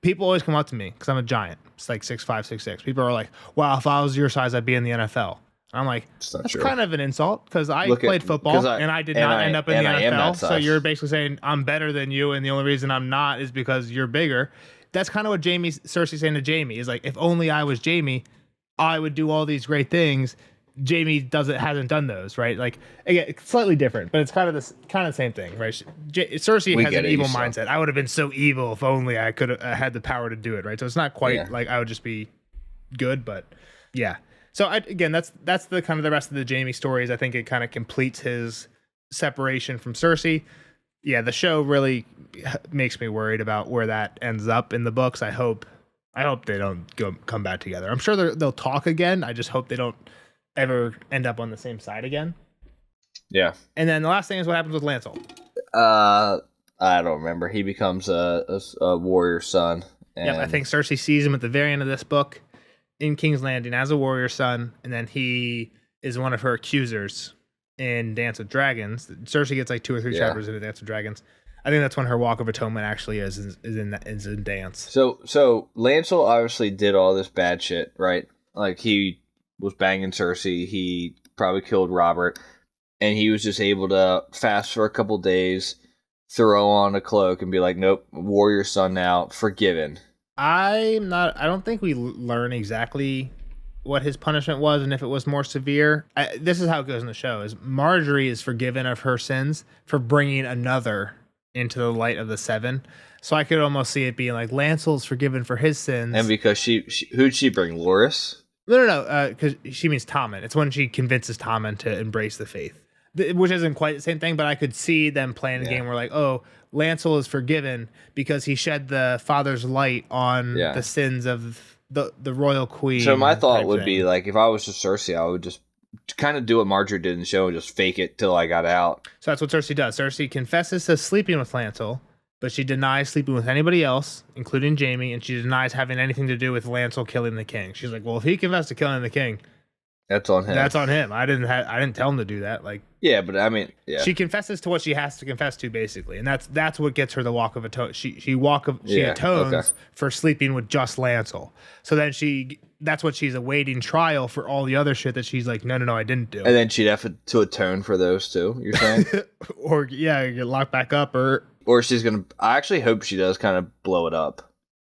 People always come up to me because I'm a giant. It's like 6'5", 6'6". People are like, wow, if I was your size, I'd be in the NFL. I'm like, that's true. Kind of an insult because I played football and I did not end up in the NFL. So you're basically saying I'm better than you, and the only reason I'm not is because you're bigger. That's kind of what Cersei's saying to Jaime is like, if only I was Jaime, I would do all these great things. Jaime hasn't done those, right? Like again, it's slightly different, but it's kind of the same thing, right? Cersei has an evil mindset. I would have been so evil if only I could have had the power to do it, right? So it's not quite like I would just be good, but yeah. So that's the kind of the rest of the Jaime stories. I think it kind of completes his separation from Cersei. Yeah, the show really makes me worried about where that ends up in the books. I hope they don't come back together. I'm sure they'll talk again. I just hope they don't ever end up on the same side again. Yeah. And then the last thing is what happens with Lancel. I don't remember. He becomes a warrior son. Yep, I think Cersei sees him at the very end of this book in King's Landing as a warrior son, and then he is one of her accusers in Dance of Dragons. Cersei gets like 2 or 3 chapters into Dance of Dragons. I think that's when her Walk of Atonement actually is in Dance. So Lancel obviously did all this bad shit, right? Like he was banging Cersei. He probably killed Robert, and he was just able to fast for a couple days, throw on a cloak, and be like, "Nope, warrior son now, forgiven." I don't think we learn exactly what his punishment was and if it was more severe. This is how it goes in the show: is Marjorie is forgiven of her sins for bringing another into the light of the Seven. So I could almost see it being like Lancel's forgiven for his sins, and because she who'd she bring? Loras? No, because she means Tommen. It's when she convinces Tommen to embrace the faith, which isn't quite the same thing, but I could see them playing a game where like, oh, Lancel is forgiven because he shed the father's light on the sins of the royal queen. So my thought would be like, if I was just Cersei, I would just kind of do what Marjorie did in the show and just fake it till I got out. So that's what Cersei does. Cersei confesses to sleeping with Lancel, but she denies sleeping with anybody else, including Jaime, and she denies having anything to do with Lancel killing the king. She's like, well, if he confessed to killing the king, that's on him. That's on him. I didn't tell him to do that. Like, yeah, but I mean, yeah. She confesses to what she has to confess to, basically, and that's what gets her the walk of atonement. She atones for sleeping with just Lancel. So then that's what she's awaiting trial for all the other shit that she's like, no, I didn't do. And then she'd have to atone for those too. You're saying, or get locked back up, or she's gonna. I actually hope she does kind of blow it up.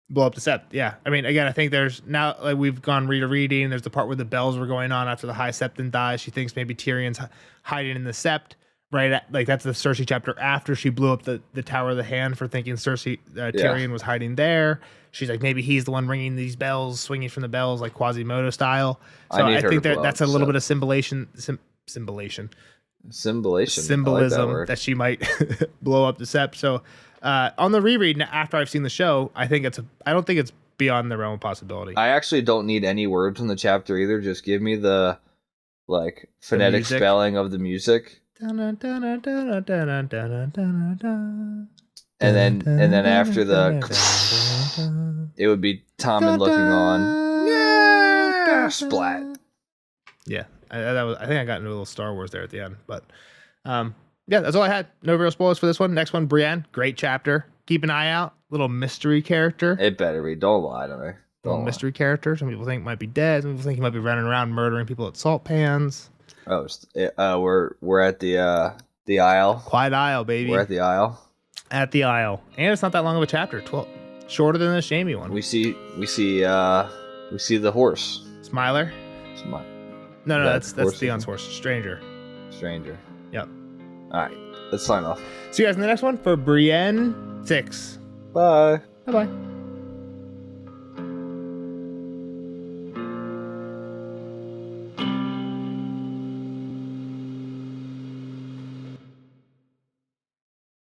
Blow up the sept. Yeah. I mean, again, I think there's now, like, we've gone reading. There's the part where the bells were going on after the High Septon dies. She thinks maybe Tyrion's hiding in the sept, right? Like, that's the Cersei chapter after she blew up the Tower of the Hand for thinking Tyrion was hiding there. She's like, maybe he's the one ringing these bells, swinging from the bells, like Quasimodo style. So I think that's a little bit of symbolism that she might blow up the sept. So, on the reread after I've seen the show, I don't think it's beyond the realm of possibility. I actually don't need any words in the chapter either. Just give me the phonetic spelling of the music. And then after it would be Tommen looking on. Yeah, splat. Yeah, I think I got into a little Star Wars there at the end, but yeah, that's all I had. No real spoilers for this one. Next one, Brienne. Great chapter. Keep an eye out. Little mystery character. It better be. Don't lie to me. Little mystery character. Some people think might be dead. Some people think he might be running around murdering people at salt pans. Oh, we're at the Isle. Quiet Isle, baby. We're at the Isle. At the Isle, and it's not that long of a chapter. 12, shorter than the Jaime one. We see the horse. Smiler. No, that's Theon's horse. Stranger. Yep. All right, let's sign off. See you guys in the next one for Brienne 6. Bye. Bye-bye.